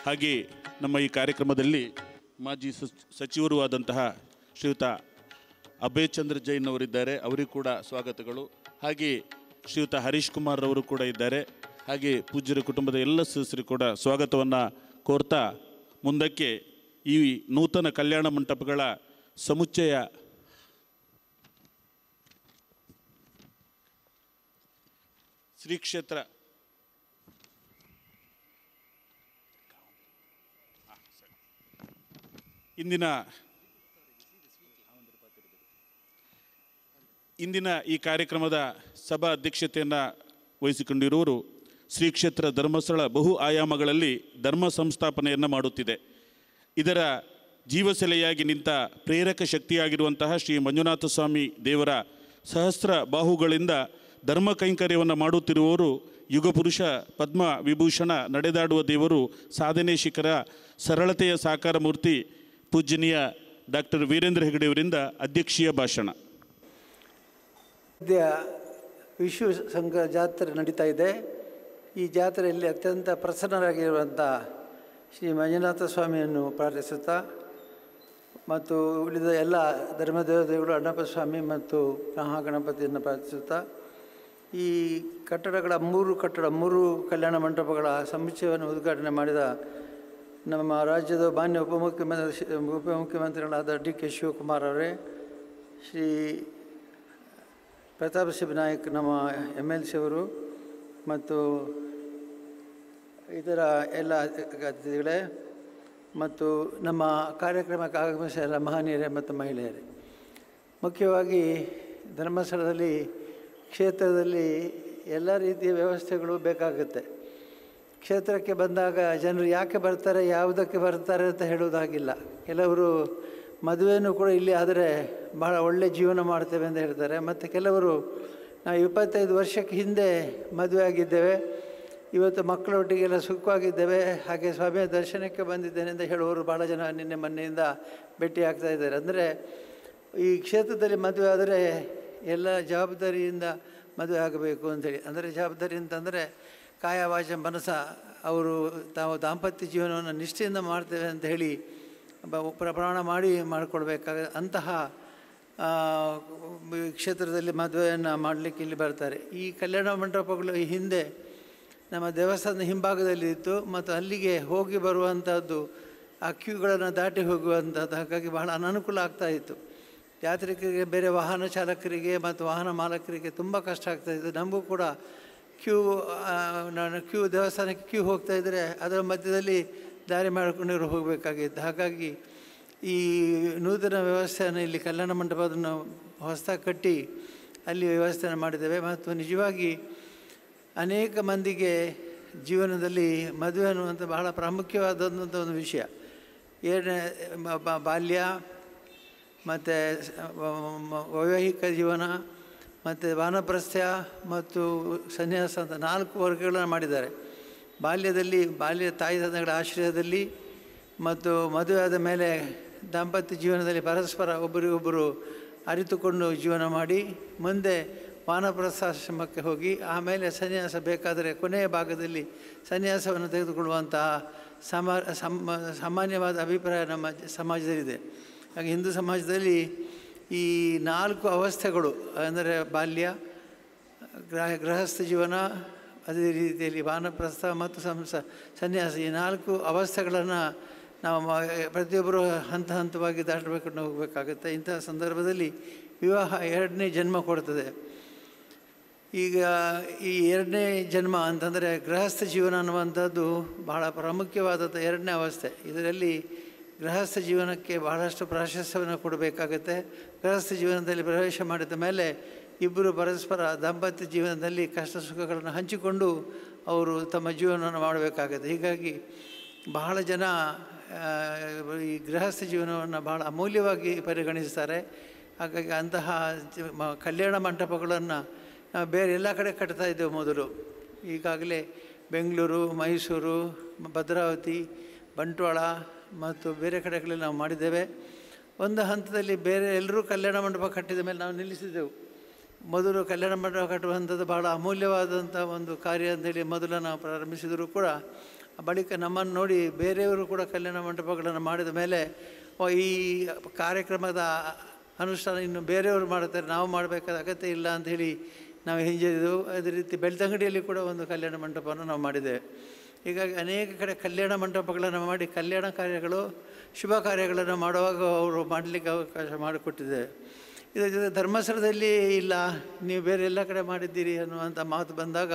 ಹಾಗೆ ನಮ್ಮ ಈ ಕಾರ್ಯಕ್ರಮದಲ್ಲಿ ಮಾಜಿ ಸಚಿವರು ಆದಂತಹ ಶ್ರೀಯುತ ಅಭಯ್ ಚಂದ್ರ ಜೈನ್ ಅವರಿದ್ದಾರೆ, ಅವರಿಗೂ ಕೂಡ ಸ್ವಾಗತಗಳು. ಹಾಗೆ ಶ್ರೀಯುತ ಹರೀಶ್ ಕುಮಾರ್ ಅವರು ಕೂಡ ಇದ್ದಾರೆ. ಹಾಗೆ ಪೂಜ್ಯರ ಕುಟುಂಬದ ಎಲ್ಲ ಸದಸ್ಯರು ಕೂಡ ಸ್ವಾಗತವನ್ನು ಕೋರ್ತಾ ಮುಂದಕ್ಕೆ ಈ ನೂತನ ಕಲ್ಯಾಣ ಮಂಟಪಗಳ ಸಮುಚ್ಚಯ ಶ್ರೀ ಕ್ಷೇತ್ರ ಇಂದಿನ ಈ ಕಾರ್ಯಕ್ರಮದ ಸಭಾ ಅಧ್ಯಕ್ಷತೆಯನ್ನು ವಹಿಸಿಕೊಂಡಿರುವವರು ಶ್ರೀ ಕ್ಷೇತ್ರ ಧರ್ಮಸ್ಥಳ ಬಹು ಆಯಾಮಗಳಲ್ಲಿ ಧರ್ಮ ಸಂಸ್ಥಾಪನೆಯನ್ನು ಮಾಡುತ್ತಿದೆ. ಇದರ ಜೀವಸೆಲೆಯಾಗಿ ನಿಂತ ಪ್ರೇರಕ ಶಕ್ತಿಯಾಗಿರುವಂತಹ ಶ್ರೀ ಮಂಜುನಾಥ ಸ್ವಾಮಿ ದೇವರ ಸಹಸ್ರ ಬಾಹುಗಳಿಂದ ಧರ್ಮ ಕೈಂಕರ್ಯವನ್ನು ಮಾಡುತ್ತಿರುವವರು ಯುಗಪುರುಷ ಪದ್ಮ ವಿಭೂಷಣ ನಡೆದಾಡುವ ದೇವರು ಸಾಧನೆ ಶಿಖರ ಸರಳತೆಯ ಸಾಕಾರ ಮೂರ್ತಿ ಪೂಜ್ಯನೀಯ ಡಾಕ್ಟರ್ ವೀರೇಂದ್ರ ಹೆಗಡೆಯವರಿಂದ ಅಧ್ಯಕ್ಷೀಯ ಭಾಷಣ. ಸದ್ಯ ವಿಶ್ವ ಸಂಘ ಜಾತ್ರೆ ನಡೀತಾ ಇದೆ. ಈ ಜಾತ್ರೆಯಲ್ಲಿ ಅತ್ಯಂತ ಪ್ರಸನ್ನರಾಗಿರುವಂಥ ಶ್ರೀ ಮಂಜುನಾಥ ಸ್ವಾಮಿಯನ್ನು ಪ್ರಾರ್ಥಿಸುತ್ತಾ ಮತ್ತು ಉಳಿದ ಎಲ್ಲ ಧರ್ಮದೇವತೆಗಳು ಅಣ್ಣಪ್ಪ ಸ್ವಾಮಿ ಮತ್ತು ಮಹಾಗಣಪತಿಯನ್ನು ಪ್ರಾರ್ಥಿಸುತ್ತಾ ಈ ಮೂರು ಕಲ್ಯಾಣ ಮಂಟಪಗಳ ಸಮುಚ್ಚಯವನ್ನು ಉದ್ಘಾಟನೆ ಮಾಡಿದ ನಮ್ಮ ರಾಜ್ಯದ ಮಾನ್ಯ ಉಪಮುಖ್ಯಮಂತ್ರಿಗಳಾದ ಡಿ ಕೆ ಶಿವಕುಮಾರ್ ಅವರೇ, ಶ್ರೀ ಪ್ರತಾಪ್ ಸಿಂಹ ನಾಯಕ್ ನಮ್ಮ MLC ಅವರು ಮತ್ತು ಇತರ ಎಲ್ಲ ಅತಿಥಿಗಳೇ ಮತ್ತು ನಮ್ಮ ಕಾರ್ಯಕ್ರಮಕ್ಕೆ ಆಗಮಿಸಿದ ಎಲ್ಲ ಮಹನೀಯರೇ ಮತ್ತು ಮಹಿಳೆಯರೇ, ಮುಖ್ಯವಾಗಿ ಧರ್ಮಸ್ಥಳದಲ್ಲಿ ಕ್ಷೇತ್ರದಲ್ಲಿ ಎಲ್ಲ ರೀತಿಯ ವ್ಯವಸ್ಥೆಗಳು ಬೇಕಾಗುತ್ತೆ. ಕ್ಷೇತ್ರಕ್ಕೆ ಬಂದಾಗ ಜನರು ಯಾಕೆ ಬರ್ತಾರೆ, ಯಾವುದಕ್ಕೆ ಬರ್ತಾರೆ ಅಂತ ಹೇಳುವುದಾಗಿಲ್ಲ. ಕೆಲವರು ಮದುವೆನೂ ಕೂಡ ಇಲ್ಲಿ ಆದರೆ ಬಹಳ ಒಳ್ಳೆಯ ಜೀವನ ಮಾಡ್ತೇವೆ ಅಂತ ಹೇಳ್ತಾರೆ. ಮತ್ತು ಕೆಲವರು ನಾವು 25 ವರ್ಷಕ್ಕೆ ಹಿಂದೆ ಮದುವೆ ಆಗಿದ್ದೇವೆ, ಇವತ್ತು ಮಕ್ಕಳೊಟ್ಟಿಗೆಲ್ಲ ಸುಖವಾಗಿದ್ದೇವೆ, ಹಾಗೆ ಸ್ವಾಮಿಯ ದರ್ಶನಕ್ಕೆ ಬಂದಿದ್ದೇನೆ ಅಂತ ಹೇಳುವವರು ಭಾಳ ಜನ ನಿನ್ನೆ ಮೊನ್ನೆಯಿಂದ ಭೇಟಿ ಆಗ್ತಾ ಇದ್ದಾರೆ. ಅಂದರೆ ಈ ಕ್ಷೇತ್ರದಲ್ಲಿ ಮದುವೆ ಆದರೆ ಎಲ್ಲ ಜವಾಬ್ದಾರಿಯಿಂದ ಮದುವೆ ಆಗಬೇಕು ಅಂಥೇಳಿ. ಅಂದರೆ ಜವಾಬ್ದಾರಿ ಅಂತಂದರೆ ಕಾಯ ವಾಚ ಮನಸ ಅವರು ತಾವು ದಾಂಪತ್ಯ ಜೀವನವನ್ನು ನಿಷ್ಠೆಯಿಂದ ಮಾಡ್ತೇವೆ ಅಂತ ಹೇಳಿ ಪ್ರಮಾಣ ಮಾಡಿಕೊಳ್ಬೇಕಾಗ ಅಂತಹ ಕ್ಷೇತ್ರದಲ್ಲಿ ಮದುವೆಯನ್ನು ಮಾಡಲಿಕ್ಕೆ ಇಲ್ಲಿ ಬರ್ತಾರೆ. ಈ ಕಲ್ಯಾಣ ಮಂಟಪಗಳು ಈ ಹಿಂದೆ ನಮ್ಮ ದೇವಸ್ಥಾನದ ಹಿಂಭಾಗದಲ್ಲಿ ಇತ್ತು ಮತ್ತು ಅಲ್ಲಿಗೆ ಹೋಗಿ ಬರುವಂಥದ್ದು ಆ ಕ್ಯೂಗಳನ್ನು ದಾಟಿ ಹೋಗುವಂಥದ್ದು, ಹಾಗಾಗಿ ಬಹಳ ಅನನುಕೂಲ ಆಗ್ತಾಯಿತ್ತು. ಯಾತ್ರಿಕರಿಗೆ, ಬೇರೆ ವಾಹನ ಚಾಲಕರಿಗೆ ಮತ್ತು ವಾಹನ ಮಾಲಕರಿಗೆ ತುಂಬ ಕಷ್ಟ ಆಗ್ತಾಯಿತ್ತು. ನಮಗೂ ಕೂಡ ಕ್ಯೂ ದೇವಸ್ಥಾನಕ್ಕೆ ಕ್ಯೂ ಹೋಗ್ತಾಯಿದ್ರೆ ಅದರ ಮಧ್ಯದಲ್ಲಿ ದಾರಿ ಮಾಡಿಕೊಂಡು ಹೋಗಬೇಕಾಗಿತ್ತು. ಹಾಗಾಗಿ ಈ ನೂತನ ವ್ಯವಸ್ಥೆಯನ್ನು ಇಲ್ಲಿ ಕಲ್ಯಾಣ ಮಂಟಪವನ್ನು ಹೊಸದಾಗಿ ಕಟ್ಟಿ ಅಲ್ಲಿ ವ್ಯವಸ್ಥೆಯನ್ನು ಮಾಡಿದ್ದೇವೆ. ಮತ್ತು ನಿಜವಾಗಿ ಅನೇಕ ಮಂದಿಗೆ ಜೀವನದಲ್ಲಿ ಮದುವೆ ಅನ್ನುವಂಥ ಬಹಳ ಪ್ರಾಮುಖ್ಯವಾದಂಥ ಒಂದು ವಿಷಯ. ಬಾಲ್ಯ ಮತ್ತು ವೈವಾಹಿಕ ಜೀವನ ಮತ್ತು ವಾನಪ್ರಸ್ಥ್ಯ ಮತ್ತು ಸನ್ಯಾಸ ಅಂತ 4 ವರ್ಗಗಳನ್ನು ಮಾಡಿದ್ದಾರೆ. ಬಾಲ್ಯ ತಾಯಿ ತಂದೆಗಳ ಆಶ್ರಯದಲ್ಲಿ ಮತ್ತು ಮದುವೆ ಆದ ಮೇಲೆ ದಾಂಪತ್ಯ ಜೀವನದಲ್ಲಿ ಪರಸ್ಪರ ಒಬ್ಬರಿಗೊಬ್ಬರು ಅರಿತುಕೊಂಡು ಜೀವನ ಮಾಡಿ ಮುಂದೆ ವಾನಪ್ರಸ್ಥಾಶ್ರಮಕ್ಕೆ ಹೋಗಿ ಆಮೇಲೆ ಸನ್ಯಾಸ ಬೇಕಾದರೆ ಕೊನೆಯ ಭಾಗದಲ್ಲಿ ಸನ್ಯಾಸವನ್ನು ತೆಗೆದುಕೊಳ್ಳುವಂತಹ ಸಾಮಾನ್ಯವಾದ ಅಭಿಪ್ರಾಯ ನಮ್ಮ ಸಮಾಜದಲ್ಲಿದೆ. ಹಾಗೆ ಹಿಂದೂ ಸಮಾಜದಲ್ಲಿ ಈ 4 ಅವಸ್ಥೆಗಳು ಅಂದರೆ ಬಾಲ್ಯ, ಗೃಹಸ್ಥ ಜೀವನ, ಅದೇ ರೀತಿಯಲ್ಲಿ ವಾನಪ್ರಸ್ಥ ಮತ್ತು ಸನ್ಯಾಸ, ಈ 4 ಅವಸ್ಥೆಗಳನ್ನು ನಾವು ಪ್ರತಿಯೊಬ್ಬರು ಹಂತ ಹಂತವಾಗಿ ದಾಟಬೇಕು ಹೋಗಬೇಕಾಗುತ್ತೆ. ಇಂತಹ ಸಂದರ್ಭದಲ್ಲಿ ವಿವಾಹ 2ನೇ ಜನ್ಮ ಕೊಡ್ತದೆ. ಈಗ ಈ 2ನೇ ಜನ್ಮ ಅಂತಂದರೆ ಗೃಹಸ್ಥ ಜೀವನ ಅನ್ನುವಂಥದ್ದು ಬಹಳ ಪ್ರಾಮುಖ್ಯವಾದಂಥ 2ನೇ ಅವಸ್ಥೆ. ಇದರಲ್ಲಿ ಗೃಹಸ್ಥ ಜೀವನಕ್ಕೆ ಬಹಳಷ್ಟು ಪ್ರಾಶಸ್ತ್ಯವನ್ನು ಕೊಡಬೇಕಾಗತ್ತೆ. ಗೃಹಸ್ಥ ಜೀವನದಲ್ಲಿ ಪ್ರವೇಶ ಮಾಡಿದ ಮೇಲೆ ಇಬ್ಬರು ಪರಸ್ಪರ ದಾಂಪತ್ಯ ಜೀವನದಲ್ಲಿ ಕಷ್ಟ ಸುಖಗಳನ್ನು ಹಂಚಿಕೊಂಡು ಅವರು ತಮ್ಮ ಜೀವನವನ್ನು ಮಾಡಬೇಕಾಗತ್ತೆ. ಹೀಗಾಗಿ ಬಹಳ ಜನ ಈ ಗೃಹಸ್ಥ ಜೀವನವನ್ನು ಬಹಳ ಅಮೂಲ್ಯವಾಗಿ ಪರಿಗಣಿಸ್ತಾರೆ. ಹಾಗಾಗಿ ಅಂತಹ ಕಲ್ಯಾಣ ಮಂಟಪಗಳನ್ನು ನಾವು ಬೇರೆ ಎಲ್ಲ ಕಡೆ ಕಟ್ತಾ ಇದ್ದೇವೆ ಮೊದಲು. ಈಗಾಗಲೇ ಬೆಂಗಳೂರು, ಮೈಸೂರು, ಭದ್ರಾವತಿ, ಬಂಟ್ವಾಳ ಮತ್ತು ಬೇರೆ ಕಡೆಗಳಲ್ಲಿ ನಾವು ಮಾಡಿದ್ದೇವೆ. ಒಂದು ಹಂತದಲ್ಲಿ ಬೇರೆ ಎಲ್ಲರೂ ಕಲ್ಯಾಣ ಮಂಟಪ ಕಟ್ಟಿದ ಮೇಲೆ ನಾವು ನಿಲ್ಲಿಸಿದ್ದೆವು. ಮೊದಲು ಕಲ್ಯಾಣ ಮಂಟಪ ಕಟ್ಟುವಂಥದ್ದು ಬಹಳ ಅಮೂಲ್ಯವಾದಂಥ ಒಂದು ಕಾರ್ಯ ಅಂತೇಳಿ ಮೊದಲು ನಾವು ಪ್ರಾರಂಭಿಸಿದರೂ ಕೂಡ ಬಳಿಕ ನಮ್ಮನ್ನು ನೋಡಿ ಬೇರೆಯವರು ಕೂಡ ಕಲ್ಯಾಣ ಮಂಟಪಗಳನ್ನು ಮಾಡಿದ ಮೇಲೆ ಈ ಕಾರ್ಯಕ್ರಮದ ಅನುಷ್ಠಾನ ಇನ್ನು ಬೇರೆಯವರು ಮಾಡುತ್ತಾರೆ, ನಾವು ಮಾಡಬೇಕಾದ ಅಗತ್ಯ ಇಲ್ಲ ಅಂಥೇಳಿ ನಾವು ಹಿಂಜರಿದೆವು. ಅದೇ ರೀತಿ ಬೆಳ್ತಂಗಡಿಯಲ್ಲಿ ಕೂಡ ಒಂದು ಕಲ್ಯಾಣ ಮಂಟಪವನ್ನು ನಾವು ಮಾಡಿದ್ದೇವೆ. ಹೀಗಾಗಿ ಅನೇಕ ಕಡೆ ಕಲ್ಯಾಣ ಮಂಟಪಗಳನ್ನು ಮಾಡಿ ಕಲ್ಯಾಣ ಕಾರ್ಯಗಳು, ಶುಭ ಕಾರ್ಯಗಳನ್ನು ಮಾಡುವಾಗ ಅವರು ಮಾಡಲಿಕ್ಕೆ ಅವಕಾಶ ಮಾಡಿಕೊಟ್ಟಿದ್ದೇವೆ. ಇದರ ಜೊತೆ ಧರ್ಮಸ್ಥಳದಲ್ಲಿ ಇಲ್ಲ, ನೀವು ಬೇರೆ ಎಲ್ಲ ಕಡೆ ಮಾಡಿದ್ದೀರಿ ಅನ್ನುವಂಥ ಮಾತು ಬಂದಾಗ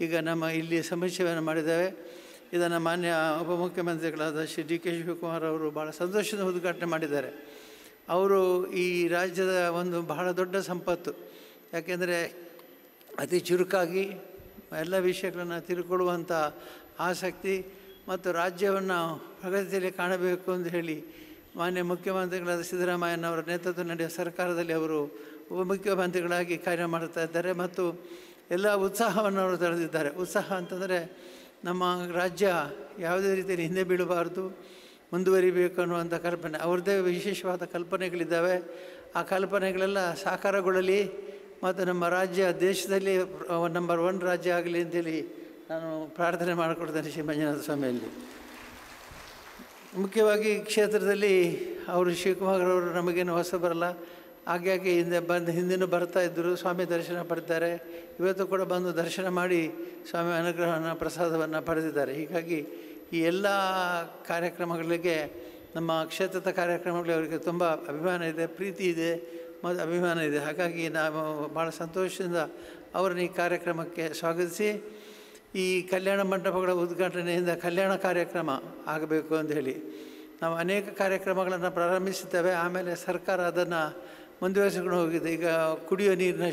ಈಗ ನಮ್ಮ ಇಲ್ಲಿ ಸಮೀಕ್ಷೆಯನ್ನು ಮಾಡಿದ್ದೇವೆ. ಇದನ್ನು ಮಾನ್ಯ ಉಪಮುಖ್ಯಮಂತ್ರಿಗಳಾದ ಶ್ರೀ ಡಿ ಕೆ ಶಿವಕುಮಾರ್ ಅವರು ಭಾಳ ಸಂತೋಷದ ಉದ್ಘಾಟನೆ ಮಾಡಿದ್ದಾರೆ. ಅವರು ಈ ರಾಜ್ಯದ ಒಂದು ಬಹಳ ದೊಡ್ಡ ಸಂಪತ್ತು. ಯಾಕೆಂದರೆ ಅತಿ ಚುರುಕಾಗಿ ಎಲ್ಲ ವಿಷಯಗಳನ್ನು ತಿಳ್ಕೊಳ್ಳುವಂಥ ಆಸಕ್ತಿ ಮತ್ತು ರಾಜ್ಯವನ್ನು ಪ್ರಗತಿಯಲ್ಲಿ ಕಾಣಬೇಕು ಅಂತ ಹೇಳಿ ಮಾನ್ಯ ಮುಖ್ಯಮಂತ್ರಿಗಳಾದ ಸಿದ್ದರಾಮಯ್ಯನವರ ನೇತೃತ್ವ ನಡೆಯುವ ಸರ್ಕಾರದಲ್ಲಿ ಅವರು ಉಪಮುಖ್ಯಮಂತ್ರಿಗಳಾಗಿ ಕಾರ್ಯ ಮಾಡ್ತಾ ಇದ್ದಾರೆ ಮತ್ತು ಎಲ್ಲ ಉತ್ಸಾಹವನ್ನು ಅವರು ತಳೆದಿದ್ದಾರೆ. ಉತ್ಸಾಹ ಅಂತಂದರೆ ನಮ್ಮ ರಾಜ್ಯ ಯಾವುದೇ ರೀತಿಯಲ್ಲಿ ಹಿಂದೆ ಬೀಳಬಾರ್ದು, ಮುಂದುವರಿಬೇಕು ಅನ್ನುವಂಥ ಕಲ್ಪನೆ, ಅವ್ರದ್ದೇ ವಿಶೇಷವಾದ ಕಲ್ಪನೆಗಳಿದ್ದಾವೆ. ಆ ಕಲ್ಪನೆಗಳೆಲ್ಲ ಸಾಕಾರಗೊಳ್ಳಲಿ ಮತ್ತು ನಮ್ಮ ರಾಜ್ಯ ದೇಶದಲ್ಲಿ ನಂಬರ್ 1 ರಾಜ್ಯ ಆಗಲಿ ಅಂತೇಳಿ ನಾನು ಪ್ರಾರ್ಥನೆ ಮಾಡಿಕೊಡ್ತೇನೆ ಶ್ರೀ ಮಂಜುನಾಥ ಸ್ವಾಮಿಯಲ್ಲಿ. ಮುಖ್ಯವಾಗಿ ಕ್ಷೇತ್ರದಲ್ಲಿ ಅವರು ಶಿವಕುಮಾರ್ ಅವರು ನಮಗೇನು ಹೊಸ ಬರಲ್ಲ, ಹಾಗಾಗಿ ಹಿಂದಿನೂ ಬರ್ತಾ ಇದ್ದರು, ಸ್ವಾಮಿ ದರ್ಶನ ಪಡೆದಿದ್ದಾರೆ. ಇವತ್ತು ಕೂಡ ಬಂದು ದರ್ಶನ ಮಾಡಿ ಸ್ವಾಮಿ ಅನುಗ್ರಹವನ್ನು ಪ್ರಸಾದವನ್ನು ಪಡೆದಿದ್ದಾರೆ. ಹೀಗಾಗಿ ಈ ಎಲ್ಲ ಕಾರ್ಯಕ್ರಮಗಳಿಗೆ, ನಮ್ಮ ಕ್ಷೇತ್ರದ ಕಾರ್ಯಕ್ರಮಗಳಿಗೆ ಅವರಿಗೆ ತುಂಬ ಅಭಿಮಾನ ಇದೆ, ಪ್ರೀತಿ ಇದೆ ಮತ್ತು ಅಭಿಮಾನ ಇದೆ. ಹಾಗಾಗಿ ನಾವು ಭಾಳ ಸಂತೋಷದಿಂದ ಅವರನ್ನು ಈ ಕಾರ್ಯಕ್ರಮಕ್ಕೆ ಸ್ವಾಗತಿಸಿ, ಈ ಕಲ್ಯಾಣ ಮಂಟಪಗಳ ಉದ್ಘಾಟನೆಯಿಂದ ಕಲ್ಯಾಣ ಕಾರ್ಯಕ್ರಮ ಆಗಬೇಕು ಅಂತ ಹೇಳಿ ನಾವು ಅನೇಕ ಕಾರ್ಯಕ್ರಮಗಳನ್ನು ಪ್ರಾರಂಭಿಸಿದ್ದೇವೆ. ಆಮೇಲೆ ಸರ್ಕಾರ ಅದನ್ನು ಮುಂದುವರಿಸಿಕೊಂಡು ಹೋಗಿದೆ. ಈಗ ಕುಡಿಯುವ ನೀರಿನ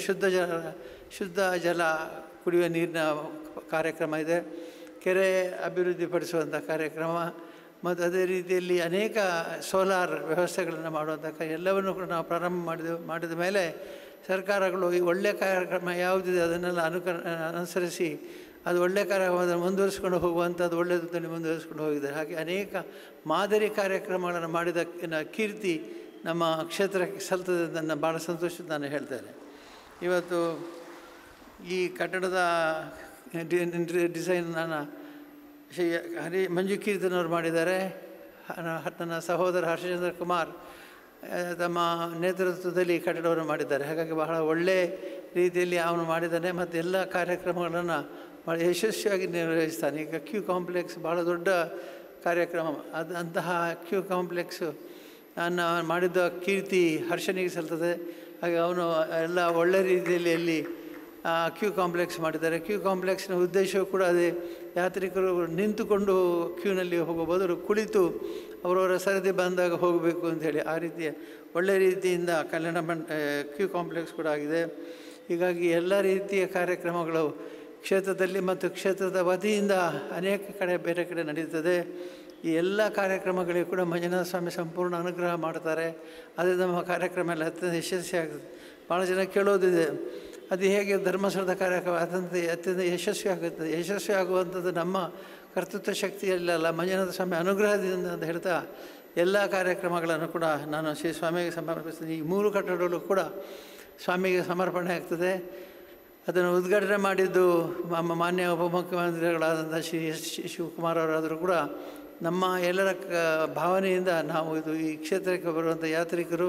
ಶುದ್ಧ ಜಲ ಕುಡಿಯುವ ನೀರಿನ ಕಾರ್ಯಕ್ರಮ ಇದೆ, ಕೆರೆ ಅಭಿವೃದ್ಧಿಪಡಿಸುವಂಥ ಕಾರ್ಯಕ್ರಮ ಮತ್ತು ಅದೇ ರೀತಿಯಲ್ಲಿ ಅನೇಕ ಸೋಲಾರ್ ವ್ಯವಸ್ಥೆಗಳನ್ನು ಮಾಡುವಂಥ ಎಲ್ಲವನ್ನು ಕೂಡ ನಾವು ಪ್ರಾರಂಭ ಮಾಡಿದ ಮೇಲೆ ಸರ್ಕಾರಗಳು ಈ ಒಳ್ಳೆಯ ಕಾರ್ಯಕ್ರಮ ಯಾವುದಿದೆ ಅದನ್ನೆಲ್ಲ ಅನುಸರಿಸಿ ಅದು ಒಳ್ಳೆಯ ಕಾರ್ಯಕ್ರಮವನ್ನು ಮುಂದುವರಿಸ್ಕೊಂಡು ಹೋಗುವಂಥದ್ದು ಒಳ್ಳೆಯದನ್ನು ಮುಂದುವರಿಸ್ಕೊಂಡು ಹೋಗಿದ್ದಾರೆ. ಹಾಗೆ ಅನೇಕ ಮಾದರಿ ಕಾರ್ಯಕ್ರಮಗಳನ್ನು ಮಾಡಿದ ಕೀರ್ತಿ ನಮ್ಮ ಕ್ಷೇತ್ರಕ್ಕೆ ಸಲ್ತದೆ ಅಂತ ನಾನು ಭಾಳ ಸಂತೋಷದ ನಾನು ಹೇಳ್ತೇನೆ. ಇವತ್ತು ಈ ಕಟ್ಟಡದ ಡಿಸೈನ್ ನಾನು ಶ್ರೀ ಮಂಜು ಕೀರ್ತನವರು ಮಾಡಿದ್ದಾರೆ. ನನ್ನ ಸಹೋದರ ಹರ್ಷಚಂದ್ರ ಕುಮಾರ್ ತಮ್ಮ ನೇತೃತ್ವದಲ್ಲಿ ಕಟ್ಟಡವನ್ನು ಮಾಡಿದ್ದಾರೆ. ಹಾಗಾಗಿ ಬಹಳ ಒಳ್ಳೆಯ ರೀತಿಯಲ್ಲಿ ಅವನು ಮಾಡಿದ್ದಾನೆ ಮತ್ತು ಎಲ್ಲ ಕಾರ್ಯಕ್ರಮಗಳನ್ನು ಭಾಳ ಯಶಸ್ವಿಯಾಗಿ ನಿರ್ವಹಿಸ್ತಾನೆ. ಈಗ ಕ್ಯೂ ಕಾಂಪ್ಲೆಕ್ಸ್ ಭಾಳ ದೊಡ್ಡ ಕಾರ್ಯಕ್ರಮ, ಅಂತಹ ಕ್ಯೂ ಕಾಂಪ್ಲೆಕ್ಸು ನಾನು ಮಾಡಿದ್ದ ಕೀರ್ತಿ ಹರ್ಷನಿಗೆ ಸಲ್ತದೆ. ಹಾಗೆ ಅವನು ಎಲ್ಲ ಒಳ್ಳೆ ರೀತಿಯಲ್ಲಿ ಅಲ್ಲಿ ಕ್ಯೂ ಕಾಂಪ್ಲೆಕ್ಸ್ ಮಾಡಿದ್ದಾರೆ. ಕ್ಯೂ ಕಾಂಪ್ಲೆಕ್ಸ್ನ ಉದ್ದೇಶವೂ ಕೂಡ ಅದೇ, ಯಾತ್ರಿಕರು ನಿಂತುಕೊಂಡು ಕ್ಯೂನಲ್ಲಿ ಹೋಗೋ ಬದಲು ಕುಳಿತು ಅವರವರ ಸರದಿ ಬಂದಾಗ ಹೋಗಬೇಕು ಅಂಥೇಳಿ ಆ ರೀತಿಯ ಒಳ್ಳೆಯ ರೀತಿಯಿಂದ ಕಲ್ಯಾಣ ಕ್ಯೂ ಕಾಂಪ್ಲೆಕ್ಸ್ ಕೂಡ ಆಗಿದೆ. ಹೀಗಾಗಿ ಎಲ್ಲ ರೀತಿಯ ಕಾರ್ಯಕ್ರಮಗಳು ಕ್ಷೇತ್ರದಲ್ಲಿ ಮತ್ತು ಕ್ಷೇತ್ರದ ವತಿಯಿಂದ ಅನೇಕ ಕಡೆ ಬೇರೆ ಕಡೆ ನಡೀತದೆ. ಈ ಎಲ್ಲ ಕಾರ್ಯಕ್ರಮಗಳಿಗೂ ಕೂಡ ಮಂಜುನಾಥ ಸ್ವಾಮಿ ಸಂಪೂರ್ಣ ಅನುಗ್ರಹ ಮಾಡ್ತಾರೆ. ಅದೇ ನಮ್ಮ ಕಾರ್ಯಕ್ರಮ ಎಲ್ಲ ಅತ್ಯಂತ ಯಶಸ್ವಿ ಆಗ್ತದೆ. ಭಾಳ ಜನ ಕೇಳೋದಿದೆ, ಅದು ಹೇಗೆ ಧರ್ಮಸ್ಥಳದ ಕಾರ್ಯಕ್ರಮ ಅತ್ಯಂತ ಯಶಸ್ವಿ ಆಗುತ್ತೆ? ಯಶಸ್ವಿ ಆಗುವಂಥದ್ದು ನಮ್ಮ ಕರ್ತೃತ್ವ ಶಕ್ತಿಯಲ್ಲ, ಮಂಜುನಾಥ ಸ್ವಾಮಿ ಅನುಗ್ರಹದಿಂದ ಅಂತ ಹೇಳ್ತಾ ಎಲ್ಲ ಕಾರ್ಯಕ್ರಮಗಳನ್ನು ಕೂಡ ನಾನು ಶ್ರೀ ಸ್ವಾಮಿಗೆ ಸಮರ್ಪಿಸ್ತೀನಿ. ಈ 3 ಕಟ್ಟಡಗಳು ಕೂಡ ಸ್ವಾಮಿಗೆ ಸಮರ್ಪಣೆ ಆಗ್ತದೆ. ಅದನ್ನು ಉದ್ಘಾಟನೆ ಮಾಡಿದ್ದು ನಮ್ಮ ಮಾನ್ಯ ಉಪಮುಖ್ಯಮಂತ್ರಿಗಳಾದಂಥ ಶ್ರೀ ಎಸ್ ಶಿವಕುಮಾರ್ ಅವರಾದರೂ ಕೂಡ ನಮ್ಮ ಎಲ್ಲರ ಭಾವನೆಯಿಂದ ನಾವು ಈ ಕ್ಷೇತ್ರಕ್ಕೆ ಬರುವಂಥ ಯಾತ್ರಿಕರು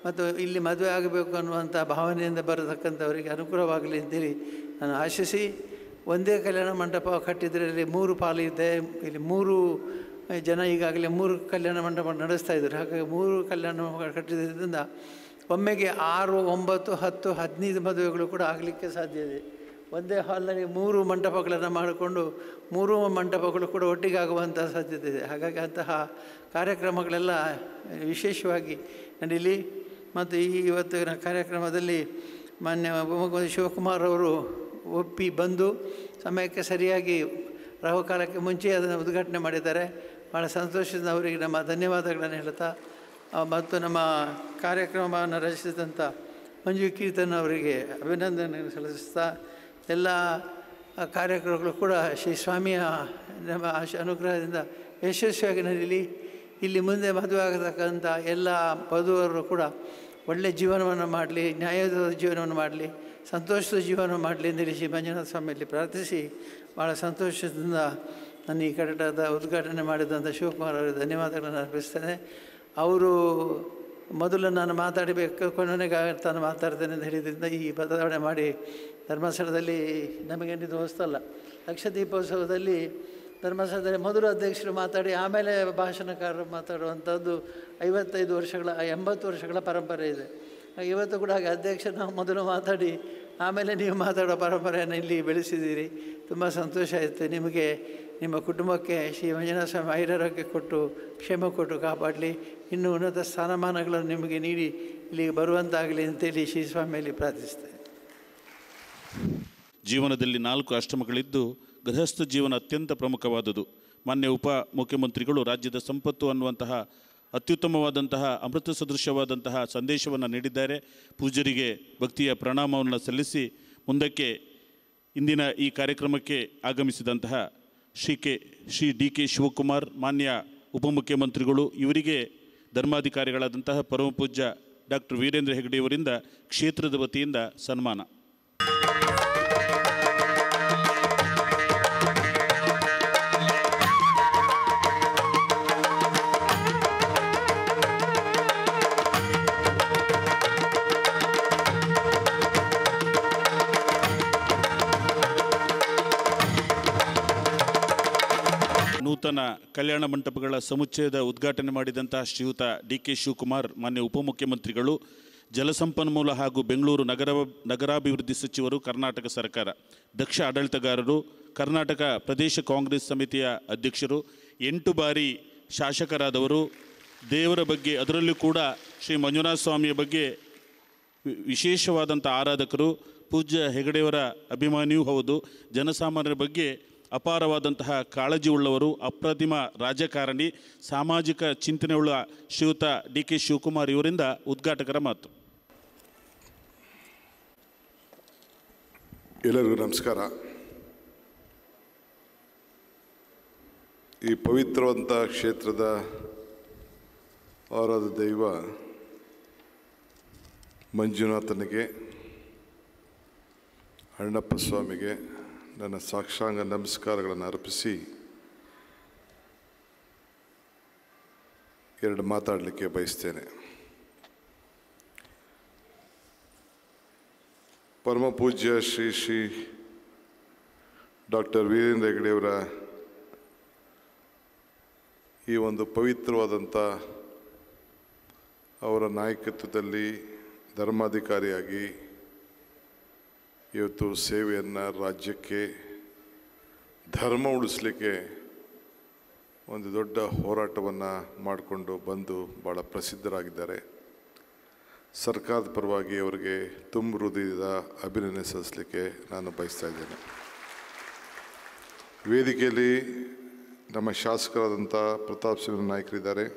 ಮತ್ತು ಇಲ್ಲಿ ಮದುವೆ ಆಗಬೇಕು ಅನ್ನುವಂಥ ಭಾವನೆಯಿಂದ ಬರತಕ್ಕಂಥವರಿಗೆ ಅನುಕೂಲವಾಗಲಿ ಅಂತೇಳಿ ನಾನು ಆಶಿಸಿ, ಒಂದೇ ಕಲ್ಯಾಣ ಮಂಟಪ ಕಟ್ಟಿದ್ರಲ್ಲಿ 3 ಪಾಲು ಇದೆ. ಇಲ್ಲಿ 3 ಜನ ಈಗಾಗಲೇ 3 ಕಲ್ಯಾಣ ಮಂಟಪ ನಡೆಸ್ತಾ ಇದ್ದಾರೆ. ಹಾಗಾಗಿ 3 ಕಲ್ಯಾಣ ಮಂಟಪ ಕಟ್ಟಿದ್ದರಿಂದ ಒಮ್ಮೆಗೆ 6, 9, 10, 15 ಮದುವೆಗಳು ಕೂಡ ಆಗಲಿಕ್ಕೆ ಸಾಧ್ಯ ಇದೆ. ಒಂದೇ ಹಾಲ್ನಲ್ಲಿ 3 ಮಂಟಪಗಳನ್ನು ಮಾಡಿಕೊಂಡು 3 ಮಂಟಪಗಳು ಕೂಡ ಒಟ್ಟಿಗೆ ಆಗುವಂಥ ಸಾಧ್ಯತೆ ಇದೆ. ಹಾಗಾಗಿ ಅಂತಹ ಕಾರ್ಯಕ್ರಮಗಳೆಲ್ಲ ವಿಶೇಷವಾಗಿ ನಡೀಲಿ. ಮತ್ತು ಇವತ್ತಿನ ಕಾರ್ಯಕ್ರಮದಲ್ಲಿ ಮಾನ್ಯ ಉಪಮುಖ್ಯಮಂತ್ರಿ ಶಿವಕುಮಾರ್ ಅವರು ಒಪ್ಪಿ ಬಂದು ಸಮಯಕ್ಕೆ ಸರಿಯಾಗಿ ರಾಹುಕಾಲಕ್ಕೆ ಮುಂಚೆ ಅದನ್ನು ಉದ್ಘಾಟನೆ ಮಾಡಿದ್ದಾರೆ. ಭಾಳ ಸಂತೋಷದಿಂದ ಅವರಿಗೆ ನಮ್ಮ ಧನ್ಯವಾದಗಳನ್ನು ಹೇಳ್ತಾ, ಮತ್ತು ನಮ್ಮ ಕಾರ್ಯಕ್ರಮವನ್ನು ರಚಿಸಿದಂಥ ಮಂಜು ಕೀರ್ತನ್ ಅವರಿಗೆ ಅಭಿನಂದನೆ ಸಲ್ಲಿಸ್ತಾ ಎಲ್ಲ ಕಾರ್ಯಕ್ರಮಗಳು ಕೂಡ ಶ್ರೀ ಸ್ವಾಮಿಯ ನಮ್ಮ ಅನುಗ್ರಹದಿಂದ ಯಶಸ್ವಿಯಾಗಿ ನಡೀಲಿ. ಇಲ್ಲಿ ಮುಂದೆ ಮದುವೆ ಆಗತಕ್ಕಂಥ ಎಲ್ಲ ವಧುವರು ಕೂಡ ಒಳ್ಳೆಯ ಜೀವನವನ್ನು ಮಾಡಲಿ, ನ್ಯಾಯದ ಜೀವನವನ್ನು ಮಾಡಲಿ, ಸಂತೋಷದ ಜೀವನ ಮಾಡಲಿ ಅಂತೇಳಿ ಶ್ರೀ ಮಂಜುನಾಥ ಸ್ವಾಮಿಯಲ್ಲಿ ಪ್ರಾರ್ಥಿಸಿ ಭಾಳ ಸಂತೋಷದಿಂದ ನನ್ನ ಈ ಕಟ್ಟಡದ ಉದ್ಘಾಟನೆ ಮಾಡಿದಂಥ ಶಿವಕುಮಾರ್ ಅವರಿಗೆ ಧನ್ಯವಾದಗಳನ್ನು ಅರ್ಪಿಸ್ತೇನೆ. ಅವರು ಮೊದಲು ನಾನು ಮಾತಾಡಬೇಕು, ಕೊನೆಗೆ ತಾನು ಮಾತಾಡ್ತೇನೆ ಅಂತ ಹೇಳಿದ್ರಿಂದ ಈ ಬದಲಾವಣೆ ಮಾಡಿ ಧರ್ಮಸ್ಥಳದಲ್ಲಿ ನಮಗೇನಿದು ಹೊಸ್ತಲ್ಲ. ಲಕ್ಷದೀಪೋತ್ಸವದಲ್ಲಿ ಧರ್ಮಸ್ಥಳದಲ್ಲಿ ಮೊದಲು ಅಧ್ಯಕ್ಷರು ಮಾತಾಡಿ ಆಮೇಲೆ ಭಾಷಣಕಾರರು ಮಾತಾಡುವಂಥದ್ದು 80 ವರ್ಷಗಳ ಪರಂಪರೆ ಇದೆ. ಇವತ್ತು ಕೂಡ ಹಾಗೆ ಅಧ್ಯಕ್ಷರು ಮೊದಲು ಮಾತಾಡಿ ಆಮೇಲೆ ನೀವು ಮಾತಾಡೋ ಪರಂಪರೆಯನ್ನು ಇಲ್ಲಿ ಬೆಳೆಸಿದ್ದೀರಿ. ತುಂಬ ಸಂತೋಷ ಆಯಿತು. ನಿಮಗೆ ನಿಮ್ಮ ಕುಟುಂಬಕ್ಕೆ ಶ್ರೀ ಮಂಜುನಾಥ ಸ್ವಾಮಿ ಆಯುರಾರೋಗ್ಯ ಕೊಟ್ಟು ಕ್ಷೇಮ ಕೊಟ್ಟು ಕಾಪಾಡಲಿ, ಇನ್ನೂ ಉನ್ನತ ಸ್ಥಾನಮಾನಗಳನ್ನು ನಿಮಗೆ ನೀಡಿ ಇಲ್ಲಿಗೆ ಬರುವಂತಾಗಲಿ ಅಂತೇಳಿ ಶ್ರೀ ಸ್ವಾಮಿಯಲ್ಲಿ ಪ್ರಾರ್ಥಿಸ್ತೇನೆ. ಜೀವನದಲ್ಲಿ 4 ಅಷ್ಟಮಗಳಿದ್ದು ಗೃಹಸ್ಥ ಜೀವನ ಅತ್ಯಂತ ಪ್ರಮುಖವಾದುದು. ಮಾನ್ಯ ಮುಖ್ಯಮಂತ್ರಿಗಳು ರಾಜ್ಯದ ಸಂಪತ್ತು ಅನ್ನುವಂತಹ ಅತ್ಯುತ್ತಮವಾದಂತಹ ಅಮೃತ ಸದೃಶವಾದಂತಹ ಸಂದೇಶವನ್ನು ನೀಡಿದ್ದಾರೆ. ಪೂಜ್ಯರಿಗೆ ಭಕ್ತಿಯ ಪ್ರಣಾಮವನ್ನು ಸಲ್ಲಿಸಿ ಮುಂದಕ್ಕೆ ಇಂದಿನ ಈ ಕಾರ್ಯಕ್ರಮಕ್ಕೆ ಆಗಮಿಸಿದಂತಹ ಶ್ರೀ ಡಿ ಕೆ ಶಿವಕುಮಾರ್ ಮಾನ್ಯ ಉಪಮುಖ್ಯಮಂತ್ರಿಗಳು ಇವರಿಗೆ ಧರ್ಮಾಧಿಕಾರಿಗಳಾದಂತಹ ಪರಮಪೂಜ್ಯ ಡಾಕ್ಟರ್ ವೀರೇಂದ್ರ ಹೆಗ್ಗಡೆಯವರಿಂದ ಕ್ಷೇತ್ರದ ವತಿಯಿಂದ ಸನ್ಮಾನ. ನೂತನ ಕಲ್ಯಾಣ ಮಂಟಪಗಳ ಸಮುಚ್ಚಯದ ಉದ್ಘಾಟನೆ ಮಾಡಿದಂತಹ ಶ್ರೀಯುತ ಡಿ ಕೆ ಶಿವಕುಮಾರ್ ಮಾನ್ಯ ಉಪಮುಖ್ಯಮಂತ್ರಿಗಳು, ಜಲಸಂಪನ್ಮೂಲ ಹಾಗೂ ಬೆಂಗಳೂರು ನಗರಾಭಿವೃದ್ಧಿ ಸಚಿವರು, ಕರ್ನಾಟಕ ಸರ್ಕಾರ, ದಕ್ಷ ಆಡಳಿತಗಾರರು, ಕರ್ನಾಟಕ ಪ್ರದೇಶ ಕಾಂಗ್ರೆಸ್ ಸಮಿತಿಯ ಅಧ್ಯಕ್ಷರು, 8 ಬಾರಿ ಶಾಸಕರಾದವರು, ದೇವರ ಬಗ್ಗೆ ಅದರಲ್ಲೂ ಕೂಡ ಶ್ರೀ ಮಂಜುನಾಥ ಸ್ವಾಮಿಯ ಬಗ್ಗೆ ವಿಶೇಷವಾದಂಥ ಆರಾಧಕರು, ಪೂಜ್ಯ ಹೆಗಡೆಯವರ ಅಭಿಮಾನಿಯೂ ಹೌದು, ಜನಸಾಮಾನ್ಯರ ಬಗ್ಗೆ ಅಪಾರವಾದಂತಹ ಕಾಳಜಿ ಉಳ್ಳವರು, ಅಪ್ರತಿಮ ರಾಜಕಾರಣಿ, ಸಾಮಾಜಿಕ ಚಿಂತನೆಯುಳ್ಳ ಶ್ರೀಯುತ ಡಿ ಕೆ ಶಿವಕುಮಾರ್ ಇವರಿಂದ ಉದ್ಘಾಟಕರ ಮಾತು. ಎಲ್ಲರಿಗೂ ನಮಸ್ಕಾರ. ಈ ಪವಿತ್ರವಂತ ಕ್ಷೇತ್ರದ ಆರಾಧ ದೈವ ಮಂಜುನಾಥನಿಗೆ, ಅಣ್ಣಪ್ಪ ಸ್ವಾಮಿಗೆ ನನ್ನ ಸಾಕ್ಷಾಂಗ ನಮಸ್ಕಾರಗಳನ್ನು ಅರ್ಪಿಸಿ 2 ಮಾತಾಡಲಿಕ್ಕೆ ಬಯಸ್ತೇನೆ. ಪರಮ ಪೂಜ್ಯ ಶ್ರೀ ಡಾಕ್ಟರ್ ವೀರೇಂದ್ರ ಹೆಗ್ಗಡೆಯವರ ಈ ಒಂದು ಪವಿತ್ರವಾದಂಥ ಅವರ ನಾಯಕತ್ವದಲ್ಲಿ ಧರ್ಮಾಧಿಕಾರಿಯಾಗಿ ಇವತ್ತು ಸೇವೆಯನ್ನು ರಾಜ್ಯಕ್ಕೆ ಧರ್ಮ ಉಳಿಸಲಿಕ್ಕೆ ಒಂದು ದೊಡ್ಡ ಹೋರಾಟವನ್ನು ಮಾಡಿಕೊಂಡು ಬಂದು ಭಾಳ ಪ್ರಸಿದ್ಧರಾಗಿದ್ದಾರೆ. ಸರ್ಕಾರದ ಪರವಾಗಿ ಅವರಿಗೆ ತುಂಬ ಹೃದಯದ ಅಭಿನಂದನೆ ಸಲ್ಲಿಸಲಿಕ್ಕೆ ನಾನು ಬಯಸ್ತಾ ಇದ್ದೇನೆ. ವೇದಿಕೆಯಲ್ಲಿ ನಮ್ಮ ಶಾಸಕರಾದಂಥ ಪ್ರತಾಪ್ ಸಿಂಹ ನಾಯ್ಕರಿದ್ದಾರೆ,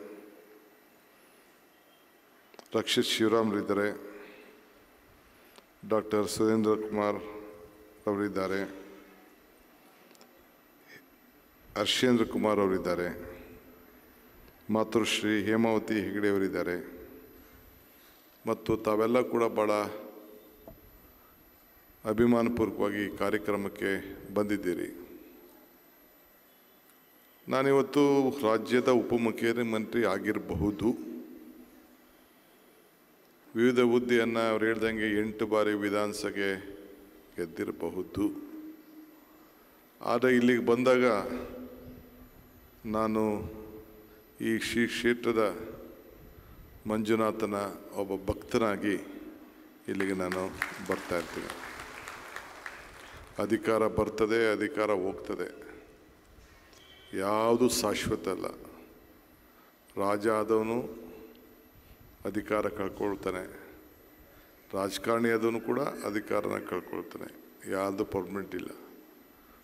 ರಕ್ಷಿತ್ ಶಿವರಾಮ್ರಿದ್ದಾರೆ, ಡಾಕ್ಟರ್ ಸುರೇಂದ್ರ ಕುಮಾರ್ ಅವರಿದ್ದಾರೆ, ಹರ್ಷೇಂದ್ರ ಕುಮಾರ್ ಅವರಿದ್ದಾರೆ, ಮಾತೃಶ್ರೀ ಹೇಮಾವತಿ ಹೆಗ್ಗಡೆಯವರಿದ್ದಾರೆ ಮತ್ತು ತಾವೆಲ್ಲ ಕೂಡ ಭಾಳ ಅಭಿಮಾನಪೂರ್ವಕವಾಗಿ ಕಾರ್ಯಕ್ರಮಕ್ಕೆ ಬಂದಿದ್ದೀರಿ. ನಾನಿವತ್ತು ರಾಜ್ಯದ ಉಪಮುಖ್ಯಮಂತ್ರಿ ಆಗಿರಬಹುದು, ವಿವಿಧ ಹುದ್ದೆಯನ್ನು ಅವ್ರು ಹೇಳ್ದಂಗೆ 8 ಬಾರಿ ವಿಧಾನಸಭೆಗೆ ಗೆದ್ದಿರಬಹುದು. ಆದರೆ ಇಲ್ಲಿಗೆ ಬಂದಾಗ ನಾನು ಈ ಶ್ರೀ ಕ್ಷೇತ್ರದ ಮಂಜುನಾಥನ ಒಬ್ಬ ಭಕ್ತನಾಗಿ ಇಲ್ಲಿಗೆ ನಾನು ಬರ್ತಾ ಇರ್ತೀನಿ. ಅಧಿಕಾರ ಬರ್ತದೆ, ಅಧಿಕಾರ ಹೋಗ್ತದೆ, ಯಾವುದು ಶಾಶ್ವತ ಅಲ್ಲ. ರಾಜ ಆದವನು ಅಧಿಕಾರ ಕಳ್ಕೊಳ್ತಾನೆ, ರಾಜಕಾರಣಿ ಆದವನು ಕೂಡ ಅಧಿಕಾರನ ಕಳ್ಕೊಳ್ತಾನೆ. ಯಾವುದು ಪರ್ಮನೆಂಟ್ ಇಲ್ಲ.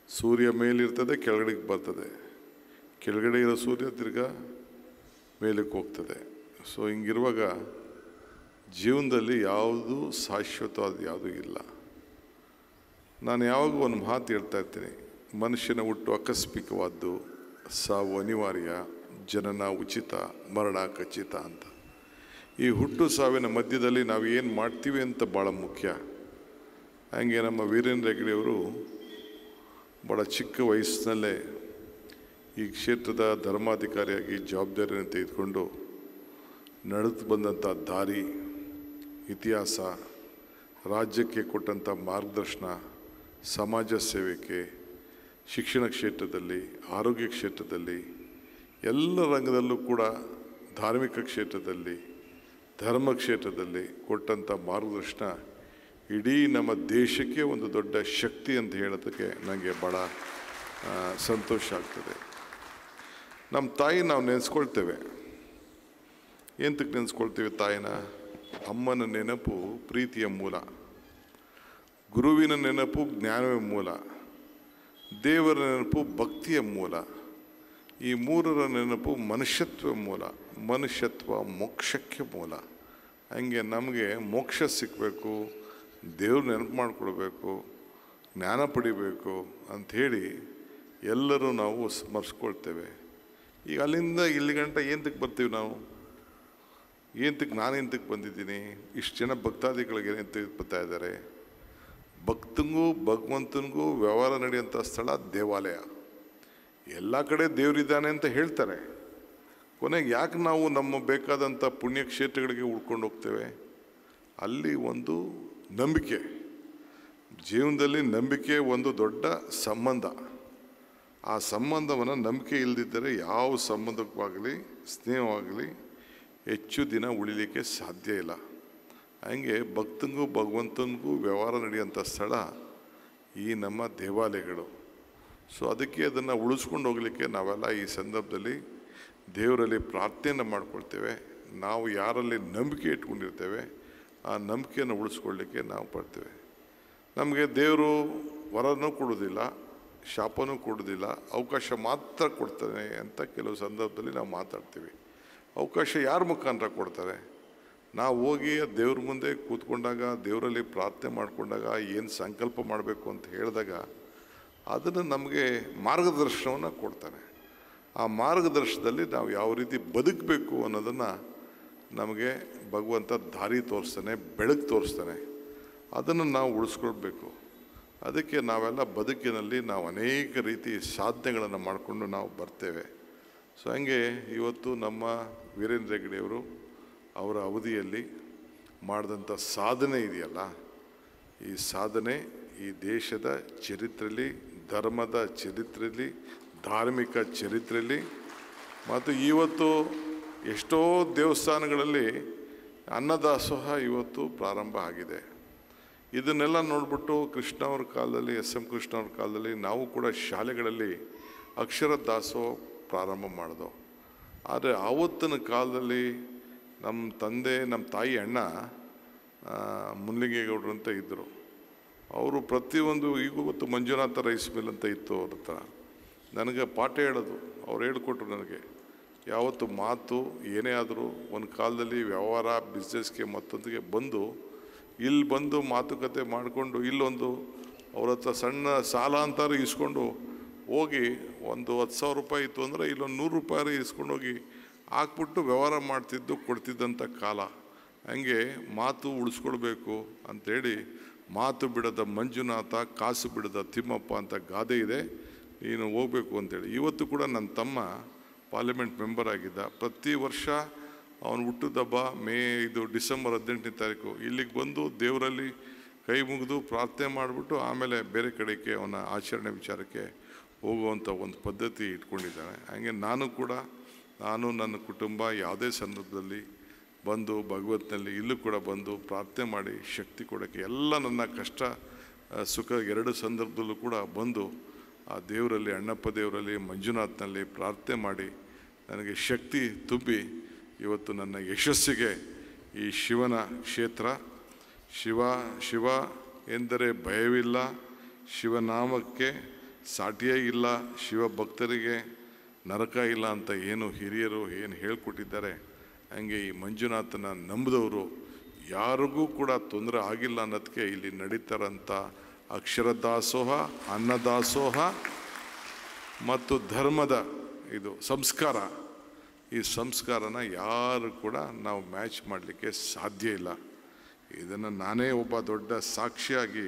ಸೂರ್ಯ ಮೇಲಿರ್ತದೆ, ಕೆಳಗಡೆಗೆ ಬರ್ತದೆ, ಕೆಳಗಡೆ ಇರೋ ಸೂರ್ಯ ತಿರ್ಗಾ ಮೇಲಕ್ಕೆ ಹೋಗ್ತದೆ. ಸೊ ಹಿಂಗಿರುವಾಗ ಜೀವನದಲ್ಲಿ ಯಾವುದು ಶಾಶ್ವತವಾದ ಯಾವುದೂ ಇಲ್ಲ. ನಾನು ಯಾವಾಗ ಒಂದು ಮಾತು ಹೇಳ್ತಾ ಇರ್ತೀನಿ, ಮನುಷ್ಯನ ಹುಟ್ಟು ಆಕಸ್ಮಿಕವಾದ್ದು, ಸಾವು ಅನಿವಾರ್ಯ, ಜನನ ಉಚಿತ, ಮರಣ ಖಚಿತ ಅಂತ. ಈ ಹುಟ್ಟು ಸಾವಿನ ಮಧ್ಯದಲ್ಲಿ ನಾವು ಏನು ಮಾಡ್ತೀವಿ ಅಂತ ಭಾಳ ಮುಖ್ಯ. ಹಾಗೆ ನಮ್ಮ ವೀರೇಂದ್ರ ಹೆಗ್ಗಡೆಯವರು ಭಾಳ ಚಿಕ್ಕ ವಯಸ್ಸಿನಲ್ಲೇ ಈ ಕ್ಷೇತ್ರದ ಧರ್ಮಾಧಿಕಾರಿಯಾಗಿ ಜವಾಬ್ದಾರಿಯನ್ನು ತೆಗೆದುಕೊಂಡು ನಡೆದು ಬಂದಂಥ ದಾರಿ, ಇತಿಹಾಸ, ರಾಜ್ಯಕ್ಕೆ ಕೊಟ್ಟಂಥ ಮಾರ್ಗದರ್ಶನ, ಸಮಾಜ ಸೇವೆಗೆ, ಶಿಕ್ಷಣ ಕ್ಷೇತ್ರದಲ್ಲಿ, ಆರೋಗ್ಯ ಕ್ಷೇತ್ರದಲ್ಲಿ, ಎಲ್ಲ ರಂಗದಲ್ಲೂ ಕೂಡ, ಧಾರ್ಮಿಕ ಕ್ಷೇತ್ರದಲ್ಲಿ, ಧರ್ಮ ಕ್ಷೇತ್ರದಲ್ಲಿ ಕೊಟ್ಟಂಥ ಮಾರ್ಗದರ್ಶನ ಇಡೀ ನಮ್ಮ ದೇಶಕ್ಕೆ ಒಂದು ದೊಡ್ಡ ಶಕ್ತಿ ಅಂತ ಹೇಳೋದಕ್ಕೆ ನನಗೆ ಭಾಳ ಸಂತೋಷ ಆಗ್ತದೆ. ನಮ್ಮ ತಾಯಿ ನಾವು ನೆನೆಸ್ಕೊಳ್ತೇವೆ. ಎಂತಕ್ಕೆ ನೆನೆಸ್ಕೊಳ್ತೇವೆ ತಾಯಿನ? ಅಮ್ಮನ ನೆನಪು ಪ್ರೀತಿಯ ಮೂಲ, ಗುರುವಿನ ನೆನಪು ಜ್ಞಾನವೇ ಮೂಲ, ದೇವರ ನೆನಪು ಭಕ್ತಿಯ ಮೂಲ, ಈ ಮೂರರ ನೆನಪು ಮನುಷ್ಯತ್ವ ಮೂಲ, ಮನುಷ್ಯತ್ವ ಮೋಕ್ಷಕ್ಕೆ ಮೂಲ. ಹಂಗೆ ನಮಗೆ ಮೋಕ್ಷ ಸಿಕ್ಕಬೇಕು, ದೇವ್ರ ನೆನಪು ಮಾಡಿಕೊಡ್ಬೇಕು, ಜ್ಞಾನ ಪಡಿಬೇಕು ಅಂಥೇಳಿ ಎಲ್ಲರೂ ನಾವು ಸ್ಮರಿಸ್ಕೊಳ್ತೇವೆ. ಈಗ ಅಲ್ಲಿಂದ ಇಲ್ಲಿ ಗಂಟ ಎಂತಕ್ಕೆ ಬರ್ತೀವಿ ನಾವು? ನಾನು ಎಂತಕ್ಕೆ ಬಂದಿದ್ದೀನಿ? ಇಷ್ಟು ಜನ ಭಕ್ತಾದಿಗಳಿಗೆ ಎಂತಕ್ಕೆ ಬರ್ತಾ ಇದ್ದಾರೆ? ಭಕ್ತನಿಗೂ ಭಗವಂತನಿಗೂ ವ್ಯವಹಾರ ನಡೆಯುವಂಥ ಸ್ಥಳ ದೇವಾಲಯ. ಎಲ್ಲ ಕಡೆ ದೇವರಿದ್ದಾನೆ ಅಂತ ಹೇಳ್ತಾರೆ. ಕೊನೆಗೆ ಯಾಕೆ ನಾವು ನಮ್ಮ ಬೇಕಾದಂಥ ಪುಣ್ಯಕ್ಷೇತ್ರಗಳಿಗೆ ಉಳ್ಕೊಂಡು ಹೋಗ್ತೇವೆ? ಅಲ್ಲಿ ಒಂದು ನಂಬಿಕೆ, ಜೀವನದಲ್ಲಿ ನಂಬಿಕೆ ಒಂದು ದೊಡ್ಡ ಸಂಬಂಧ. ಆ ಸಂಬಂಧವನ್ನು ನಂಬಿಕೆ ಇಲ್ಲದಿದ್ದರೆ ಯಾವ ಸಂಬಂಧಕ್ಕಾಗಲಿ ಸ್ನೇಹವಾಗಲಿ ಹೆಚ್ಚು ದಿನ ಉಳಿಲಿಕ್ಕೆ ಸಾಧ್ಯ ಇಲ್ಲ. ಹಂಗೆ ಭಕ್ತನಿಗೂ ಭಗವಂತನಿಗೂ ವ್ಯವಹಾರ ನಡೆಯುವಂಥ ಸ್ಥಳ ಈ ನಮ್ಮ ದೇವಾಲಯಗಳು. ಸೊ ಅದಕ್ಕೆ ಅದನ್ನು ಉಳಿಸ್ಕೊಂಡು ಹೋಗಲಿಕ್ಕೆ ನಾವೆಲ್ಲ ಈ ಸಂದರ್ಭದಲ್ಲಿ ದೇವರಲ್ಲಿ ಪ್ರಾರ್ಥನೆಯನ್ನು ಮಾಡ್ಕೊಳ್ತೇವೆ. ನಾವು ಯಾರಲ್ಲಿ ನಂಬಿಕೆ ಇಟ್ಕೊಂಡಿರ್ತೇವೆ ಆ ನಂಬಿಕೆಯನ್ನು ಉಳಿಸ್ಕೊಳ್ಳಿಕ್ಕೆ ನಾವು ಪಡ್ತೇವೆ. ನಮಗೆ ದೇವರು ವರನೂ ಕೊಡೋದಿಲ್ಲ, ಶಾಪನೂ ಕೊಡೋದಿಲ್ಲ, ಅವಕಾಶ ಮಾತ್ರ ಕೊಡ್ತಾನೆ ಅಂತ ಕೆಲವು ಸಂದರ್ಭದಲ್ಲಿ ನಾವು ಮಾತಾಡ್ತೀವಿ. ಅವಕಾಶ ಯಾರ ಮುಖಾಂತರ ಕೊಡ್ತಾರೆ? ನಾವು ಹೋಗಿ ದೇವ್ರ ಮುಂದೆ ಕೂತ್ಕೊಂಡಾಗ, ದೇವರಲ್ಲಿ ಪ್ರಾರ್ಥನೆ ಮಾಡಿಕೊಂಡಾಗ, ಏನು ಸಂಕಲ್ಪ ಮಾಡಬೇಕು ಅಂತ ಹೇಳಿದಾಗ ಅದನ್ನು ನಮಗೆ ಮಾರ್ಗದರ್ಶನವನ್ನು ಕೊಡ್ತಾನೆ. ಆ ಮಾರ್ಗದರ್ಶನದಲ್ಲಿ ನಾವು ಯಾವ ರೀತಿ ಬದುಕಬೇಕು ಅನ್ನೋದನ್ನು ನಮಗೆ ಭಗವಂತ ದಾರಿ ತೋರಿಸ್ತಾನೆ, ಬೆಳಕು ತೋರಿಸ್ತಾನೆ. ಅದನ್ನು ನಾವು ಉಳಿಸ್ಕೊಳ್ಬೇಕು. ಅದಕ್ಕೆ ನಾವೆಲ್ಲ ಬದುಕಿನಲ್ಲಿ ನಾವು ಅನೇಕ ರೀತಿ ಸಾಧನೆಗಳನ್ನು ಮಾಡಿಕೊಂಡು ನಾವು ಬರ್ತೇವೆ. ಸೊ ಹಂಗೆ ಇವತ್ತು ನಮ್ಮ ವೀರೇಂದ್ರ ಹೆಗ್ಗಡೆಯವರು ಅವರ ಅವಧಿಯಲ್ಲಿ ಮಾಡಿದಂಥ ಸಾಧನೆ ಇದೆಯಲ್ಲ, ಈ ಸಾಧನೆ ಈ ದೇಶದ ಚರಿತ್ರೆಯಲ್ಲಿ, ಧರ್ಮದ ಚರಿತ್ರೆಯಲ್ಲಿ, ಧಾರ್ಮಿಕ ಚರಿತ್ರೆಯಲ್ಲಿ ಮತ್ತು ಇವತ್ತು ಎಷ್ಟೋ ದೇವಸ್ಥಾನಗಳಲ್ಲಿ ಅನ್ನದಾಸೋಹ ಇವತ್ತು ಪ್ರಾರಂಭ ಆಗಿದೆ. ಇದನ್ನೆಲ್ಲ ನೋಡಿಬಿಟ್ಟು ಕೃಷ್ಣ ಅವ್ರ ಕಾಲದಲ್ಲಿ, ಎಸ್.ಎಂ. ಕೃಷ್ಣ ಅವ್ರ ಕಾಲದಲ್ಲಿ ನಾವು ಕೂಡ ಶಾಲೆಗಳಲ್ಲಿ ಅಕ್ಷರ ದಾಸೋಹ ಪ್ರಾರಂಭ ಮಾಡಿದೋ. ಆದರೆ ಆವತ್ತಿನ ಕಾಲದಲ್ಲಿ ನಮ್ಮ ತಂದೆ, ನಮ್ಮ ತಾಯಿ ಅಣ್ಣ ಮುನ್ಲಿಂಗೇಗೌಡರು ಅಂತ ಇದ್ದರು. ಅವರು ಪ್ರತಿಯೊಂದು, ಇವತ್ತು ಮಂಜುನಾಥ ರೈಸ್ ಮಿಲ್ ಅಂತ ಇತ್ತು ಅವ್ರ ಹತ್ರ. ನನಗೆ ಪಾಠ ಹೇಳೋದು, ಅವ್ರು ಹೇಳಿಕೊಟ್ರು ನನಗೆ. ಯಾವತ್ತು ಮಾತು ಏನೇ ಆದರೂ ಒಂದು ಕಾಲದಲ್ಲಿ ವ್ಯವಹಾರ, ಬಿಸ್ನೆಸ್ಗೆ ಮತ್ತೊಂದಿಗೆ ಬಂದು ಇಲ್ಲಿ ಬಂದು ಮಾತುಕತೆ ಮಾಡಿಕೊಂಡು ಇಲ್ಲೊಂದು ಅವ್ರ ಹತ್ರ ಸಣ್ಣ ಸಾಲ ಅಂತಾರು ಇಸ್ಕೊಂಡು ಹೋಗಿ ಒಂದು 10,000 ರೂಪಾಯಿ ಇತ್ತು ಅಂದರೆ ಇಲ್ಲೊಂದು 100 ರೂಪಾಯಿ ಇಸ್ಕೊಂಡೋಗಿ ಹಾಕ್ಬಿಟ್ಟು ವ್ಯವಹಾರ ಮಾಡ್ತಿದ್ದು ಕೊಡ್ತಿದ್ದಂಥ ಕಾಲ. ಹಂಗೆ ಮಾತು ಉಳಿಸ್ಕೊಳ್ಬೇಕು ಅಂಥೇಳಿ ಮಾತು ಬಿಡದ ಮಂಜುನಾಥ, ಕಾಸು ಬಿಡದ ತಿಮ್ಮಪ್ಪ ಅಂತ ಗಾದೆ ಇದೆ, ನೀನು ಹೋಗಬೇಕು ಅಂತೇಳಿ. ಇವತ್ತು ಕೂಡ ನನ್ನ ತಮ್ಮ ಪಾರ್ಲಿಮೆಂಟ್ ಮೆಂಬರ್ ಆಗಿದ್ದ. ಪ್ರತಿ ವರ್ಷ ಅವನು ಹುಟ್ಟುದಬ್ಬ ಡಿಸೆಂಬರ್ 18ನೇ ತಾರೀಕು ಇಲ್ಲಿಗೆ ಬಂದು ದೇವರಲ್ಲಿ ಕೈ ಮುಗಿದು ಪ್ರಾರ್ಥನೆ ಮಾಡಿಬಿಟ್ಟು ಆಮೇಲೆ ಬೇರೆ ಕಡೆಗೆ ಅವನ ಆಚರಣೆ ವಿಚಾರಕ್ಕೆ ಹೋಗುವಂಥ ಒಂದು ಪದ್ಧತಿ ಇಟ್ಕೊಂಡಿದ್ದಾನೆ. ಹಾಗೆ ನಾನು ನನ್ನ ಕುಟುಂಬ ಯಾವುದೇ ಸಂದರ್ಭದಲ್ಲಿ ಬಂದು ಭಗವತ್ನಲ್ಲಿ ಇಲ್ಲೂ ಕೂಡ ಬಂದು ಪ್ರಾರ್ಥನೆ ಮಾಡಿ ಶಕ್ತಿ ಕೊಡೋಕ್ಕೆ, ಎಲ್ಲ ನನ್ನ ಕಷ್ಟ ಸುಖ ಎರಡು ಸಂದರ್ಭದಲ್ಲೂ ಕೂಡ ಬಂದು ಆ ದೇವರಲ್ಲಿ, ಅಣ್ಣಪ್ಪ ದೇವರಲ್ಲಿ, ಮಂಜುನಾಥ್ನಲ್ಲಿ ಪ್ರಾರ್ಥನೆ ಮಾಡಿ ನನಗೆ ಶಕ್ತಿ ತುಂಬಿ ಇವತ್ತು ನನ್ನ ಯಶಸ್ಸಿಗೆ ಈ ಶಿವನ ಕ್ಷೇತ್ರ, ಶಿವ ಎಂದರೆ ಭಯವಿಲ್ಲ, ಶಿವನಾಮಕ್ಕೆ ಸಾಟಿಯೇ ಇಲ್ಲ, ಶಿವ ಭಕ್ತರಿಗೆ ನರಕ ಇಲ್ಲ ಅಂತ ಏನು ಹಿರಿಯರು ಏನು ಹೇಳ್ಕೊಟ್ಟಿದ್ದಾರೆ, ಹಂಗೆ ಈ ಮಂಜುನಾಥನ ನಂಬಿದವರು ಯಾರಿಗೂ ಕೂಡ ತೊಂದರೆ ಆಗಿಲ್ಲ ಅನ್ನೋದಕ್ಕೆ ಇಲ್ಲಿ ನಡೀತಾರಂಥ ಅಕ್ಷರ ದಾಸೋಹ, ಅನ್ನದಾಸೋಹ ಮತ್ತು ಧರ್ಮದ ಇದು ಸಂಸ್ಕಾರ, ಈ ಸಂಸ್ಕಾರನ ಯಾರು ಕೂಡ ನಾವು ಮ್ಯಾಚ್ ಮಾಡಲಿಕ್ಕೆ ಸಾಧ್ಯ ಇಲ್ಲ. ಇದನ್ನು ನಾನೇ ಒಬ್ಬ ದೊಡ್ಡ ಸಾಕ್ಷಿಯಾಗಿ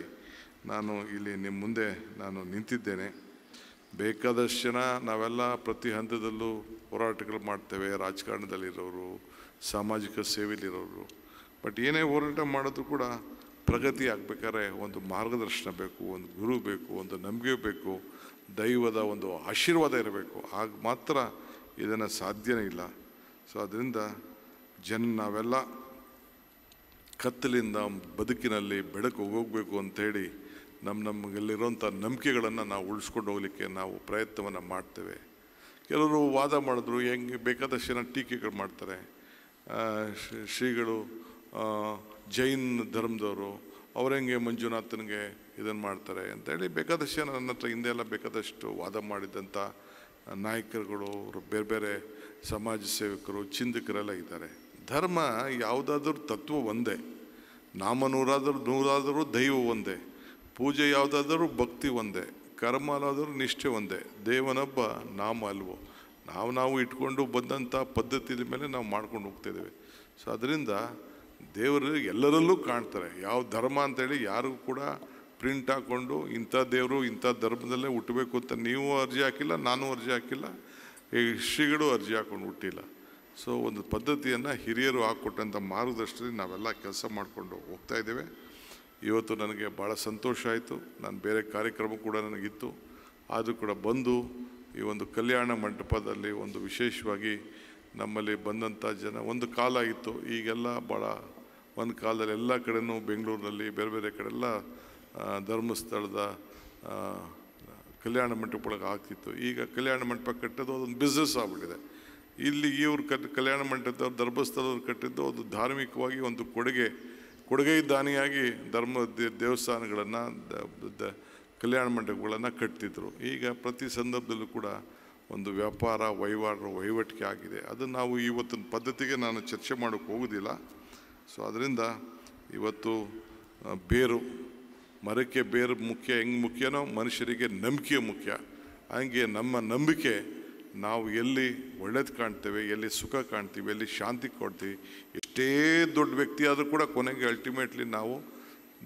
ನಾನು ಇಲ್ಲಿ ನಿಮ್ಮ ಮುಂದೆ ನಾನು ನಿಂತಿದ್ದೇನೆ. ಬೇಕಾದಷ್ಟು ಜನ ನಾವೆಲ್ಲ ಪ್ರತಿ ಹಂತದಲ್ಲೂ ಹೋರಾಟಗಳು ಮಾಡ್ತೇವೆ, ರಾಜಕಾರಣದಲ್ಲಿರೋರು, ಸಾಮಾಜಿಕ ಸೇವೆಯಲ್ಲಿರೋರು. ಬಟ್ ಏನೇ ಹೋರಾಟ ಮಾಡೋದು ಕೂಡ ಪ್ರಗತಿ ಆಗಬೇಕಾದ್ರೆ ಒಂದು ಮಾರ್ಗದರ್ಶನ ಬೇಕು, ಒಂದು ಗುರು ಬೇಕು, ಒಂದು ನಂಬಿಕೆ ಬೇಕು, ದೈವದ ಒಂದು ಆಶೀರ್ವಾದ ಇರಬೇಕು. ಆಗ ಮಾತ್ರ ಇದನ್ನು ಸಾಧ್ಯನೇ ಇಲ್ಲ. ಸೊ ಅದರಿಂದ ನಾವೆಲ್ಲ ಕತ್ತಲಿಂದ ಬದುಕಿನಲ್ಲಿ ಬೆಳಕು ಹೋಗಬೇಕು ಅಂಥೇಳಿ ನಮಗೆಲ್ಲಿರೋಂಥ ನಂಬಿಕೆಗಳನ್ನು ನಾವು ಉಳಿಸ್ಕೊಂಡು ಹೋಗಲಿಕ್ಕೆ ನಾವು ಪ್ರಯತ್ನವನ್ನು ಮಾಡ್ತೇವೆ. ಕೆಲವರು ವಾದ ಮಾಡಿದ್ರು, ಹೆಂಗೆ ಬೇಕಾದಷ್ಟು ಜನ ಟೀಕೆಗಳು ಮಾಡ್ತಾರೆ. ಶ್ರೀಗಳು ಜೈನ್ ಧರ್ಮದವರು, ಅವರೆಂಗೆ ಮಂಜುನಾಥನಿಗೆ ಇದನ್ನು ಮಾಡ್ತಾರೆ ಅಂತೇಳಿ ಬೇಕಾದಷ್ಟು ಜನ ನನ್ನ ಹತ್ರ ಹಿಂದೆ ಎಲ್ಲ ಬೇಕಾದಷ್ಟು ವಾದ ಮಾಡಿದಂಥ ನಾಯಕರುಗಳು, ಬೇರೆ ಬೇರೆ ಸಮಾಜ ಸೇವಕರು, ಚಿಂತಕರೆಲ್ಲ ಇದ್ದಾರೆ. ಧರ್ಮ ಯಾವುದಾದ್ರೂ ತತ್ವ ಒಂದೇ, ನಾಮ ನೂರಾದರೂ ದೈವ ಒಂದೇ, ಪೂಜೆ ಯಾವುದಾದ್ರೂ ಭಕ್ತಿ ಒಂದೇ, ಕರ್ಮ ಅನ್ನೋದಾದ್ರೂ ನಿಷ್ಠೆ ಒಂದೇ, ದೇವನೊಬ್ಬ ನಾಮ ಅಲ್ವೋ. ನಾವು ಇಟ್ಕೊಂಡು ಬಂದಂಥ ಪದ್ಧತಿ ಮೇಲೆ ನಾವು ಮಾಡ್ಕೊಂಡು ಹೋಗ್ತಿದ್ದೇವೆ. ಸೊ ಅದರಿಂದ ದೇವರು ಎಲ್ಲರಲ್ಲೂ ಕಾಣ್ತಾರೆ. ಯಾವ ಧರ್ಮ ಅಂತೇಳಿ ಯಾರಿಗೂ ಕೂಡ ಪ್ರಿಂಟ್ ಹಾಕ್ಕೊಂಡು ಇಂಥ ದೇವರು ಇಂಥ ಧರ್ಮದಲ್ಲೇ ಹುಟ್ಟಬೇಕು ಅಂತ ನೀವು ಅರ್ಜಿ ಹಾಕಿಲ್ಲ, ನಾನು ಅರ್ಜಿ ಹಾಕಿಲ್ಲ, ಈ ಶ್ರೀಗಳು ಅರ್ಜಿ ಹಾಕ್ಕೊಂಡು ಹುಟ್ಟಿಲ್ಲ. ಸೊ ಒಂದು ಪದ್ಧತಿಯನ್ನು ಹಿರಿಯರು ಹಾಕ್ಕೊಟ್ಟಂಥ ಮಾರ್ಗದರ್ಶನದಲ್ಲಿ ನಾವೆಲ್ಲ ಕೆಲಸ ಮಾಡಿಕೊಂಡು ಹೋಗ್ತಾ ಇದ್ದೇವೆ. ಇವತ್ತು ನನಗೆ ಭಾಳ ಸಂತೋಷ ಆಯಿತು. ನಾನು ಬೇರೆ ಕಾರ್ಯಕ್ರಮ ಕೂಡ ನನಗಿತ್ತು, ಆದರೂ ಕೂಡ ಬಂದು ಈ ಒಂದು ಕಲ್ಯಾಣ ಮಂಟಪದಲ್ಲಿ ಒಂದು ವಿಶೇಷವಾಗಿ ನಮ್ಮಲ್ಲಿ ಬಂದಂಥ ಜನ, ಒಂದು ಕಾಲ ಇತ್ತು, ಈಗೆಲ್ಲ ಭಾಳ ಒಂದು ಕಾಲದಲ್ಲಿ ಎಲ್ಲ ಕಡೆನೂ ಬೆಂಗಳೂರಿನಲ್ಲಿ ಬೇರೆ ಬೇರೆ ಕಡೆಲ್ಲ ಧರ್ಮಸ್ಥಳದ ಕಲ್ಯಾಣ ಮಂಟಪಗಳಿಗೆ ಆಗ್ತಿತ್ತು. ಈಗ ಕಲ್ಯಾಣ ಮಂಟಪ ಕಟ್ಟೋದು ಅದೊಂದು ಬಿಸ್ನೆಸ್ ಆಗ್ಬಿಟ್ಟಿದೆ. ಇಲ್ಲಿ ಇವ್ರು ಕಲ್ಯಾಣ ಮಂಟಪದವ್ರು ಧರ್ಮಸ್ಥಳದವ್ರು ಕಟ್ಟಿದ್ದು ಅದು ಧಾರ್ಮಿಕವಾಗಿ ಒಂದು ಕೊಡುಗೆ ದಾನಿಯಾಗಿ ದೇವಸ್ಥಾನಗಳನ್ನು ಕಲ್ಯಾಣ ಮಂಟಪಗಳನ್ನು ಕಟ್ತಿದ್ರು. ಈಗ ಪ್ರತಿ ಸಂದರ್ಭದಲ್ಲೂ ಕೂಡ ಒಂದು ವ್ಯಾಪಾರ ವಹಿವಾಟಿಗೆ ಆಗಿದೆ. ಅದು ನಾವು ಇವತ್ತಿನ ಪದ್ಧತಿಗೆ ನಾನು ಚರ್ಚೆ ಮಾಡೋಕ್ಕೆ ಹೋಗೋದಿಲ್ಲ. ಸೊ ಅದರಿಂದ ಇವತ್ತು ಮರಕ್ಕೆ ಬೇರು ಮುಖ್ಯ, ಹೆಂಗೆ ಮುಖ್ಯನೋ ಮನುಷ್ಯರಿಗೆ ನಂಬಿಕೆ ಮುಖ್ಯ. ಹಾಗೆ ನಮ್ಮ ನಂಬಿಕೆ, ನಾವು ಎಲ್ಲಿ ಒಳ್ಳೇದು ಕಾಣ್ತೇವೆ, ಎಲ್ಲಿ ಸುಖ ಕಾಣ್ತೀವಿ, ಎಲ್ಲಿ ಶಾಂತಿ ಕೊಡ್ತೀವಿ, ಎಷ್ಟೇ ದೊಡ್ಡ ವ್ಯಕ್ತಿ ಆದರೂ ಕೂಡ ಕೊನೆಗೆ ಅಲ್ಟಿಮೇಟ್ಲಿ ನಾವು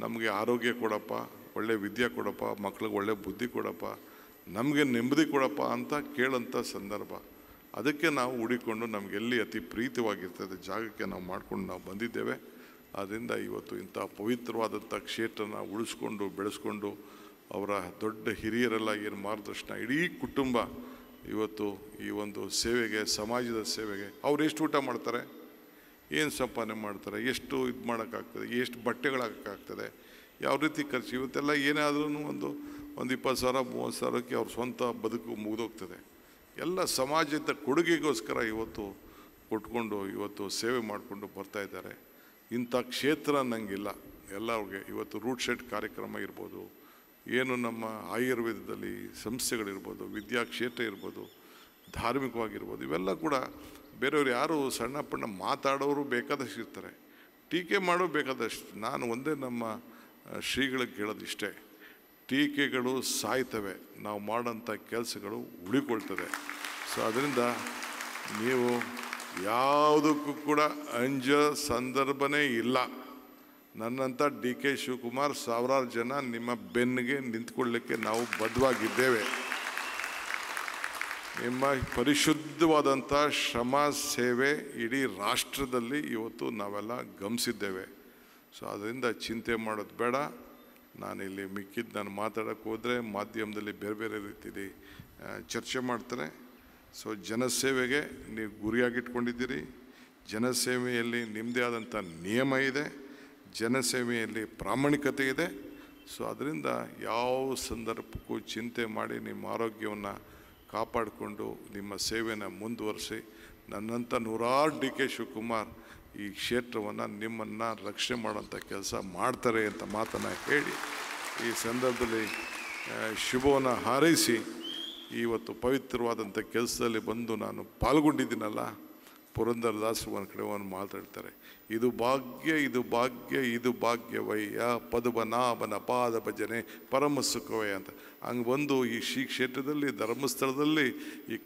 ನಮಗೆ ಆರೋಗ್ಯ ಕೊಡಪ್ಪ, ಒಳ್ಳೆ ವಿದ್ಯೆ ಕೊಡಪ್ಪ, ಮಕ್ಳಿಗೆ ಒಳ್ಳೆ ಬುದ್ಧಿ ಕೊಡಪ್ಪ, ನಮಗೆ ನೆಮ್ಮದಿ ಕೊಡಪ್ಪ ಅಂತ ಕೇಳೋಂಥ ಸಂದರ್ಭ. ಅದಕ್ಕೆ ನಾವು ಹುಡಿಕೊಂಡು ನಮಗೆಲ್ಲಿ ಅತಿ ಪ್ರೀತಿವಾಗಿರ್ತದೆ ಜಾಗಕ್ಕೆ ನಾವು ಮಾಡ್ಕೊಂಡು ನಾವು ಬಂದಿದ್ದೇವೆ. ಆದ್ದರಿಂದ ಇವತ್ತು ಇಂಥ ಪವಿತ್ರವಾದಂಥ ಕ್ಷೇತ್ರನ ಉಳಿಸ್ಕೊಂಡು ಬೆಳೆಸ್ಕೊಂಡು ಅವರ ದೊಡ್ಡ ಹಿರಿಯರೆಲ್ಲ ಏನು ಮಾರ್ಗದರ್ಶನ, ಇಡೀ ಕುಟುಂಬ ಇವತ್ತು ಈ ಒಂದು ಸೇವೆಗೆ, ಸಮಾಜದ ಸೇವೆಗೆ ಅವ್ರು ಎಷ್ಟು ಊಟ ಮಾಡ್ತಾರೆ, ಏನು ಸಂಪಾದನೆ ಮಾಡ್ತಾರೆ, ಎಷ್ಟು ಇದು ಮಾಡೋಕ್ಕಾಗ್ತದೆ, ಎಷ್ಟು ಬಟ್ಟೆಗಳಾಗಕ್ಕಾಗ್ತದೆ, ಯಾವ ರೀತಿ ಖರ್ಚು, ಇವತ್ತೆಲ್ಲ ಏನೇ ಆದ್ರೂ ಒಂದು 20,000-30,000 ಸಾವಿರಕ್ಕೆ ಅವ್ರ ಸ್ವಂತ ಬದುಕು ಮುಗಿದೋಗ್ತದೆ. ಎಲ್ಲ ಸಮಾಜದ ಕೊಡುಗೆಗೋಸ್ಕರ ಇವತ್ತು ಕೊಟ್ಕೊಂಡು ಇವತ್ತು ಸೇವೆ ಮಾಡಿಕೊಂಡು ಬರ್ತಾಯಿದ್ದಾರೆ. ಇಂಥ ಕ್ಷೇತ್ರ ನನಗಿಲ್ಲ ಎಲ್ಲರಿಗೆ. ಇವತ್ತು ರೂಟ್ ಶೆಡ್ ಕಾರ್ಯಕ್ರಮ ಇರ್ಬೋದು, ಏನು ನಮ್ಮ ಆಯುರ್ವೇದದಲ್ಲಿ ಸಂಸ್ಥೆಗಳಿರ್ಬೋದು, ವಿದ್ಯಾಕ್ಷೇತ್ರ ಇರ್ಬೋದು, ಧಾರ್ಮಿಕವಾಗಿರ್ಬೋದು, ಇವೆಲ್ಲ ಕೂಡ ಬೇರೆಯವ್ರು ಯಾರು ಸಣ್ಣ ಪಣ್ಣ ಮಾತಾಡೋರು ಬೇಕಾದಷ್ಟು ಇರ್ತಾರೆ, ಟೀಕೆ ಮಾಡೋ ಬೇಕಾದಷ್ಟು. ನಾನು ಒಂದೇ ನಮ್ಮ ಶ್ರೀಗಳಿಗೆ ಕೇಳೋದು ಇಷ್ಟೇ, ಟೀಕೆಗಳು ಸಾಯ್ತವೆ, ನಾವು ಮಾಡೋಂಥ ಕೆಲಸಗಳು ಉಳಿಕೊಳ್ತದೆ. ಸೊ ಅದರಿಂದ ನೀವು ಯಾವುದಕ್ಕೂ ಕೂಡ ಅಂಜೋ ಸಂದರ್ಭನೇ ಇಲ್ಲ. ನನ್ನಂಥ DK ಶಿವಕುಮಾರ್ ಸಾವಿರಾರು ಜನ ನಿಮ್ಮ ಬೆನ್ನಿಗೆ ನಿಂತ್ಕೊಳ್ಳಿಕ್ಕೆ ನಾವು ಬದ್ಧವಾಗಿದ್ದೇವೆ. ನಿಮ್ಮ ಪರಿಶುದ್ಧವಾದಂಥ ಶ್ರಮ ಸೇವೆ ಇಡೀ ರಾಷ್ಟ್ರದಲ್ಲಿ ಇವತ್ತು ನಾವೆಲ್ಲ ಗಮನಿಸಿದ್ದೇವೆ. ಸೊ ಅದರಿಂದ ಚಿಂತೆ ಮಾಡೋದು ಬೇಡ. ನಾನಿಲ್ಲಿ ನಾನು ಮಾತಾಡೋಕ್ಕೆ ಹೋದರೆ ಮಾಧ್ಯಮದಲ್ಲಿ ಬೇರೆ ಬೇರೆ ರೀತಿಯಲ್ಲಿ ಚರ್ಚೆ ಮಾಡ್ತಾರೆ. ಸೊ ಜನಸೇವೆಗೆ ನೀವು ಗುರಿಯಾಗಿಟ್ಕೊಂಡಿದ್ದೀರಿ. ಜನಸೇವೆಯಲ್ಲಿ ನಿಮ್ಮದೇ ಆದಂಥ ನಿಯಮ ಇದೆ, ಜನಸೇವೆಯಲ್ಲಿ ಪ್ರಾಮಾಣಿಕತೆ ಇದೆ. ಸೊ ಅದರಿಂದ ಯಾವ ಸಂದರ್ಭಕ್ಕೂ ಚಿಂತೆ ಮಾಡಿ ನಿಮ್ಮ ಆರೋಗ್ಯವನ್ನು ಕಾಪಾಡಿಕೊಂಡು ನಿಮ್ಮ ಸೇವೆಯನ್ನು ಮುಂದುವರಿಸಿ. ನನ್ನಂಥ 100 DK ಶಿವಕುಮಾರ್ ಈ ಕ್ಷೇತ್ರವನ್ನು ನಿಮ್ಮನ್ನು ರಕ್ಷಣೆ ಮಾಡೋಂಥ ಕೆಲಸ ಮಾಡ್ತಾರೆ ಅಂತ ಮಾತನ್ನು ಹೇಳಿ ಈ ಸಂದರ್ಭದಲ್ಲಿ ಶುಭವನ್ನು ಹಾರೈಸಿ ಇವತ್ತು ಪವಿತ್ರವಾದಂಥ ಕೆಲಸದಲ್ಲಿ ಬಂದು ನಾನು ಪಾಲ್ಗೊಂಡಿದ್ದೀನಲ್ಲ, ಪುರಂದರದಾಸರು ಒಂದು ಕಡೆ ಒಂದು ಮಾತಾಡ್ತಾರೆ, ಇದು ಭಾಗ್ಯ ಇದು ಭಾಗ್ಯ ಇದು ಭಾಗ್ಯವಯ್ಯ ಪದ್ಮನಾಭನ ಪಾದ ಭಜನೆ ಪರಮ ಸುಖವಯ್ಯ ಅಂತ. ಹಂಗೆ ಬಂದು ಈ ಶ್ರೀ ಕ್ಷೇತ್ರದಲ್ಲಿ ಧರ್ಮಸ್ಥಳದಲ್ಲಿ ಈ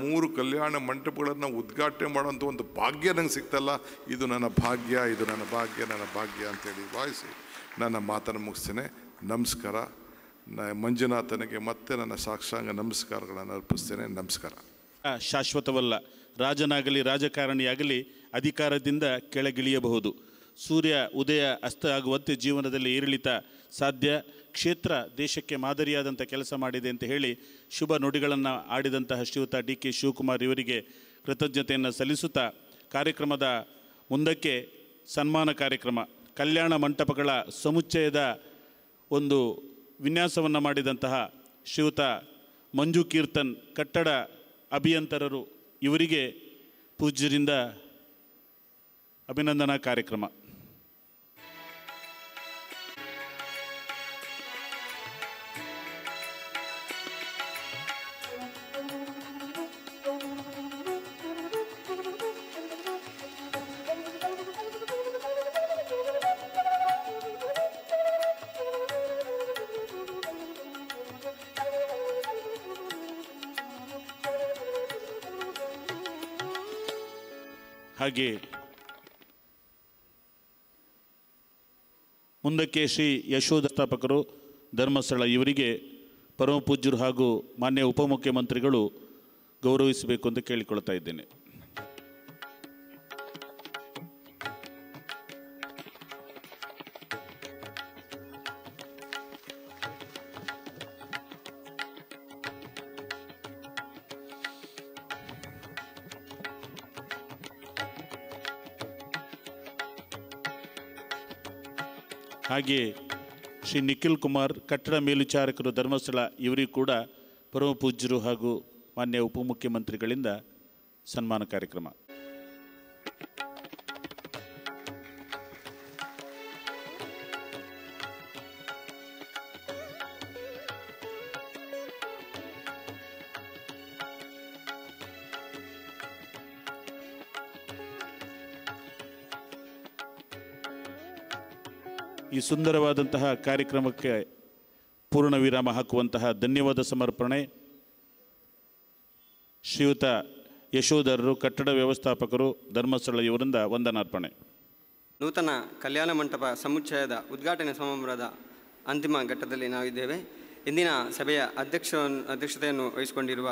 3 ಕಲ್ಯಾಣ ಮಂಟಪಗಳನ್ನು ಉದ್ಘಾಟನೆ ಮಾಡೋಂಥ ಒಂದು ಭಾಗ್ಯ ನಂಗೆ ಸಿಗ್ತಲ್ಲ, ಇದು ನನ್ನ ಭಾಗ್ಯ, ಇದು ನನ್ನ ಭಾಗ್ಯ, ನನ್ನ ಭಾಗ್ಯ ಅಂತೇಳಿ ಭಾವಿಸಿ ನನ್ನ ಮಾತನ್ನು ಮುಗಿಸ್ತೇನೆ. ನಮಸ್ಕಾರ. ಮಂಜುನಾಥನಿಗೆ ಮತ್ತೆ ನನ್ನ ಸಾಕ್ಷಾಂಗ ನಮಸ್ಕಾರಗಳನ್ನು ಅರ್ಪಿಸ್ತೇನೆ. ನಮಸ್ಕಾರ. ಶಾಶ್ವತವಲ್ಲ. ರಾಜನಾಗಲಿ ರಾಜಕಾರಣಿಯಾಗಲಿ ಅಧಿಕಾರದಿಂದ ಕೆಳಗಿಳಿಯಬಹುದು. ಸೂರ್ಯ ಉದಯ ಅಸ್ತ ಆಗುವಂತೆ ಜೀವನದಲ್ಲಿ ಏರಿಳಿತ ಸಾಧ್ಯ. ಕ್ಷೇತ್ರ ದೇಶಕ್ಕೆ ಮಾದರಿಯಾದಂಥ ಕೆಲಸ ಮಾಡಿದೆ ಅಂತ ಹೇಳಿ ಶುಭ ನುಡಿಗಳನ್ನು ಆಡಿದಂತಹ ಶ್ರೀಯುತ ಡಿ.ಕೆ. ಶಿವಕುಮಾರ್ ಇವರಿಗೆ ಕೃತಜ್ಞತೆಯನ್ನು ಸಲ್ಲಿಸುತ್ತಾ ಕಾರ್ಯಕ್ರಮದ ಮುಂದಕ್ಕೆ ಸನ್ಮಾನ ಕಾರ್ಯಕ್ರಮ, ಕಲ್ಯಾಣ ಮಂಟಪಗಳ ಸಮುಚ್ಚಯದ ಒಂದು ವಿನ್ಯಾಸವನ್ನು ಮಾಡಿದಂತಹ ಶ್ರೀಯುತ ಮಂಜು ಕೀರ್ತನ್ ಕಟ್ಟಡ ಅಭಿಯಂತರರು ಇವರಿಗೆ ಪೂಜ್ಯರಿಂದ ಅಭಿನಂದನಾ ಕಾರ್ಯಕ್ರಮ. ಹಾಗೆ ಮುಂದಕ್ಕೆ ಶ್ರೀ ಯಶೋಧ ಸ್ಥಾಪಕರು ಧರ್ಮಸ್ಥಳ ಇವರಿಗೆ ಪರಮ ಪೂಜ್ಯರು ಹಾಗೂ ಮಾನ್ಯ ಉಪಮುಖ್ಯಮಂತ್ರಿಗಳು ಗೌರವಿಸಬೇಕು ಅಂತ ಕೇಳಿಕೊಳ್ತಾ ಇದ್ದೇನೆ. ಹಾಗೆ ಶ್ರೀ ನಿಖಿಲ್ ಕುಮಾರ್ ಕಟ್ಟಡ ಮೇಲ್ವಿಚಾರಕರು ಧರ್ಮಸ್ಥಳ ಇವರಿಗೂ ಕೂಡ ಪರಮ ಪೂಜ್ಯರು ಹಾಗೂ ಮಾನ್ಯ ಉಪಮುಖ್ಯಮಂತ್ರಿಗಳಿಂದ ಸನ್ಮಾನ ಕಾರ್ಯಕ್ರಮ. ಈ ಸುಂದರವಾದಂತಹ ಕಾರ್ಯಕ್ರಮಕ್ಕೆ ಪೂರ್ಣ ವಿರಾಮ ಹಾಕುವಂತಹ ಧನ್ಯವಾದ ಸಮರ್ಪಣೆ ಶ್ರೀಯುತ ಯಶೋಧರರು ಕಟ್ಟಡ ವ್ಯವಸ್ಥಾಪಕರು ಧರ್ಮಸ್ಥಳ ಇವರಿಂದ ವಂದನಾರ್ಪಣೆ. ನೂತನ ಕಲ್ಯಾಣ ಮಂಟಪ ಸಮುಚ್ಚಯದ ಉದ್ಘಾಟನೆ ಸಮಾರಂಭದ ಅಂತಿಮ ಘಟ್ಟದಲ್ಲಿ ನಾವಿದ್ದೇವೆ. ಇಂದಿನ ಸಭೆಯ ಅಧ್ಯಕ್ಷತೆಯನ್ನು ವಹಿಸಿಕೊಂಡಿರುವ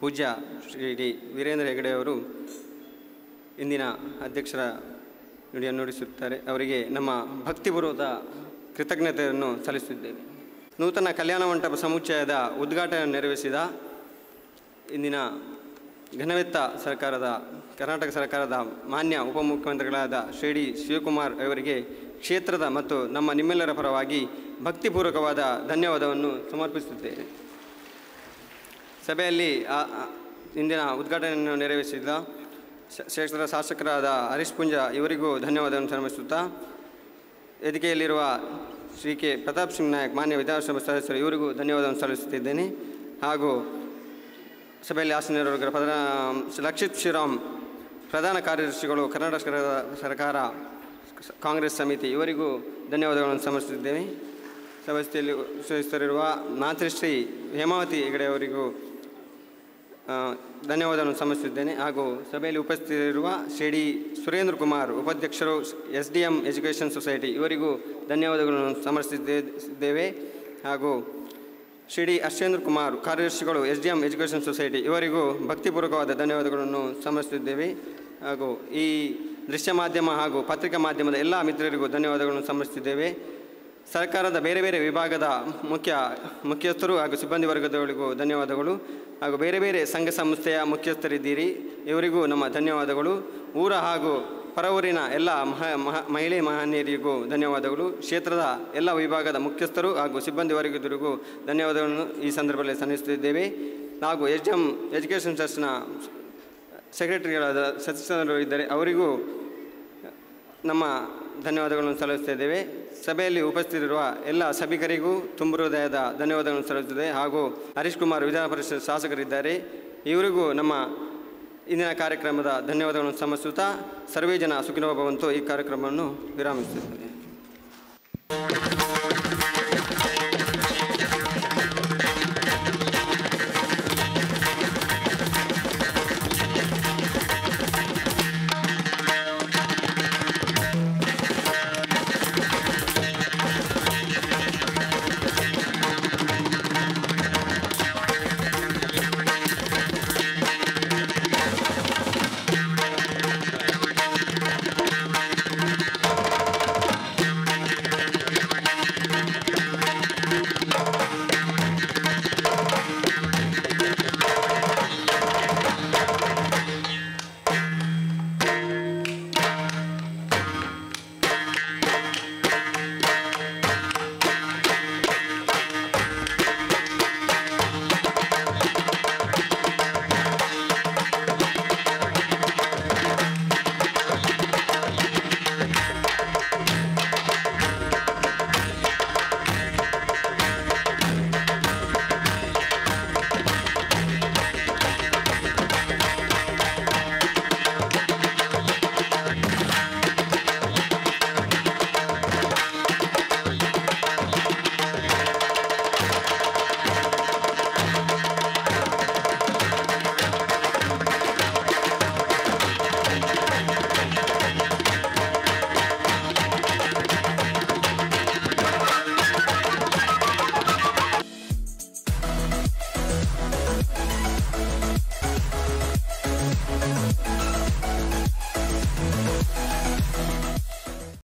ಪೂಜ್ಯ ಶ್ರೀ ಡಿ ವೀರೇಂದ್ರ ಹೆಗಡೆಯವರು ಇಂದಿನ ಅಧ್ಯಕ್ಷರ ನುಡಿಯನ್ನು ನುಡಿಸುತ್ತಾರೆ. ಅವರಿಗೆ ನಮ್ಮ ಭಕ್ತಿಪೂರ್ವದ ಕೃತಜ್ಞತೆಯನ್ನು ಸಲ್ಲಿಸುತ್ತಿದ್ದೇವೆ. ನೂತನ ಕಲ್ಯಾಣ ಮಂಟಪ ಸಮುಚ್ಚಯದ ಉದ್ಘಾಟನೆ ನೆರವೇರಿಸಿದ ಇಂದಿನ ಘನವೆತ್ತ ಕರ್ನಾಟಕ ಸರ್ಕಾರದ ಮಾನ್ಯ ಉಪಮುಖ್ಯಮಂತ್ರಿಗಳಾದ ಶ್ರೀ ಡಿ ಶಿವಕುಮಾರ್ ಅವರಿಗೆ ಕ್ಷೇತ್ರದ ಮತ್ತು ನಿಮ್ಮೆಲ್ಲರ ಪರವಾಗಿ ಭಕ್ತಿಪೂರ್ವಕವಾದ ಧನ್ಯವಾದವನ್ನು ಸಮರ್ಪಿಸುತ್ತೇನೆ. ಸಭೆಯಲ್ಲಿ ಇಂದಿನ ಉದ್ಘಾಟನೆಯನ್ನು ನೆರವೇರಿಸಿದ ಕ್ಷೇತ್ರದ ಶಾಸಕರಾದ ಹರೀಶ್ ಪುಂಜ ಇವರಿಗೂ ಧನ್ಯವಾದವನ್ನು ಸಮರ್ಪಿಸುತ್ತಾ, ವೇದಿಕೆಯಲ್ಲಿರುವ ಶ್ರೀ ಕೆ ಪ್ರತಾಪ್ ಸಿಂಗ್ ನಾಯಕ್ ಮಾನ್ಯ ವಿಧಾನಸಭಾ ಸದಸ್ಯರು ಇವರಿಗೂ ಧನ್ಯವಾದವನ್ನು ಸಲ್ಲಿಸುತ್ತಿದ್ದೇನೆ. ಹಾಗೂ ಸಭೆಯಲ್ಲಿ ಆಸೀನರಾಗಿರುವ ಲಕ್ಷಿತ್ ಶ್ರೀರಾಮ್ ಪ್ರಧಾನ ಕಾರ್ಯದರ್ಶಿಗಳು ಕರ್ನಾಟಕ ಸರ್ಕಾರ ಕಾಂಗ್ರೆಸ್ ಸಮಿತಿ ಇವರಿಗೂ ಧನ್ಯವಾದಗಳನ್ನು ಸಮರ್ಪಿಸುತ್ತಿದ್ದೇವೆ. ಸಭೆಯಲ್ಲಿ ಉಪಸ್ಥಿತರಿರುವ ಮಾತೃಶ್ರೀ ಹೇಮಾವತಿ ಹೆಗಡೆ ಅವರಿಗೂ ಧನ್ಯವಾದವನ್ನು ಸಮರ್ಪಿಸುತ್ತೇನೆ. ಹಾಗೂ ಸಭೆಯಲ್ಲಿ ಉಪಸ್ಥಿತರಿರುವ ಶ್ರೀ ಡಿ ಸುರೇಂದ್ರ ಕುಮಾರ್ ಉಪಾಧ್ಯಕ್ಷರು SDM ಎಜುಕೇಷನ್ ಸೊಸೈಟಿ ಇವರಿಗೂ ಧನ್ಯವಾದಗಳನ್ನು ಸಮರ್ಪಿಸಿದ್ದೇವೆ. ಹಾಗೂ ಶ್ರೀ ಡಿ ಅಶ್ವೇಂದ್ರ ಕುಮಾರ್ ಕಾರ್ಯದರ್ಶಿಗಳು SDM ಎಜುಕೇಷನ್ ಸೊಸೈಟಿ ಇವರಿಗೂ ಭಕ್ತಿಪೂರ್ವಕವಾದ ಧನ್ಯವಾದಗಳನ್ನು ಸಮರ್ಪಿಸಿದ್ದೇವೆ. ಹಾಗೂ ಈ ದೃಶ್ಯ ಮಾಧ್ಯಮ ಹಾಗೂ ಪತ್ರಿಕಾ ಮಾಧ್ಯಮದ ಎಲ್ಲ ಮಿತ್ರರಿಗೂ ಧನ್ಯವಾದಗಳನ್ನು ಸಮರ್ಪಿಸಿದ್ದೇವೆ. ಸರ್ಕಾರದ ಬೇರೆ ಬೇರೆ ವಿಭಾಗದ ಮುಖ್ಯಸ್ಥರು ಹಾಗೂ ಸಿಬ್ಬಂದಿ ವರ್ಗದವರಿಗೂ ಧನ್ಯವಾದಗಳು. ಹಾಗೂ ಬೇರೆ ಬೇರೆ ಸಂಘ ಸಂಸ್ಥೆಯ ಮುಖ್ಯಸ್ಥರಿದ್ದೀರಿ, ಇವರಿಗೂ ನಮ್ಮ ಧನ್ಯವಾದಗಳು. ಊರ ಹಾಗೂ ಪರವೂರಿನ ಎಲ್ಲ ಮಹಿಳೆ ಮಹನೀಯರಿಗೂ ಧನ್ಯವಾದಗಳು. ಕ್ಷೇತ್ರದ ಎಲ್ಲ ವಿಭಾಗದ ಮುಖ್ಯಸ್ಥರು ಹಾಗೂ ಸಿಬ್ಬಂದಿ ವರ್ಗದವರಿಗೂ ಧನ್ಯವಾದಗಳನ್ನು ಈ ಸಂದರ್ಭದಲ್ಲಿ ಸಲ್ಲಿಸುತ್ತಿದ್ದೇವೆ. ಹಾಗೂ SDM ಎಜುಕೇಷನ್ ಟ್ರಸ್ಟ್ನ ಸೆಕ್ರೆಟರಿಗಳಾದ ಸದಸ್ಯರು ಇದ್ದರೆ ಅವರಿಗೂ ನಮ್ಮ ಧನ್ಯವಾದಗಳನ್ನು ಸಲ್ಲಿಸುತ್ತಿದ್ದೇವೆ. ಸಭೆಯಲ್ಲಿ ಉಪಸ್ಥಿತರಿರುವ ಎಲ್ಲ ಸಭಿಕರಿಗೂ ತುಂಬ ಹೃದಯದ ಧನ್ಯವಾದಗಳನ್ನು ಸಲ್ಲಿಸುತ್ತದೆ. ಹಾಗೂ ಹರೀಶ್ ಕುಮಾರ್ ವಿಧಾನ ಪರಿಷತ್ ಶಾಸಕರಿದ್ದಾರೆ, ಇವರಿಗೂ ನಮ್ಮ ಇಂದಿನ ಕಾರ್ಯಕ್ರಮದ ಧನ್ಯವಾದಗಳನ್ನು ಸಮರ್ಪಿಸುತ್ತಾ ಸರ್ವೇ ಜನ ಸುಖಿನೋ ಭವಂತು ಈ ಕಾರ್ಯಕ್ರಮವನ್ನು ವಿರಾಮಿಸುತ್ತೇನೆ.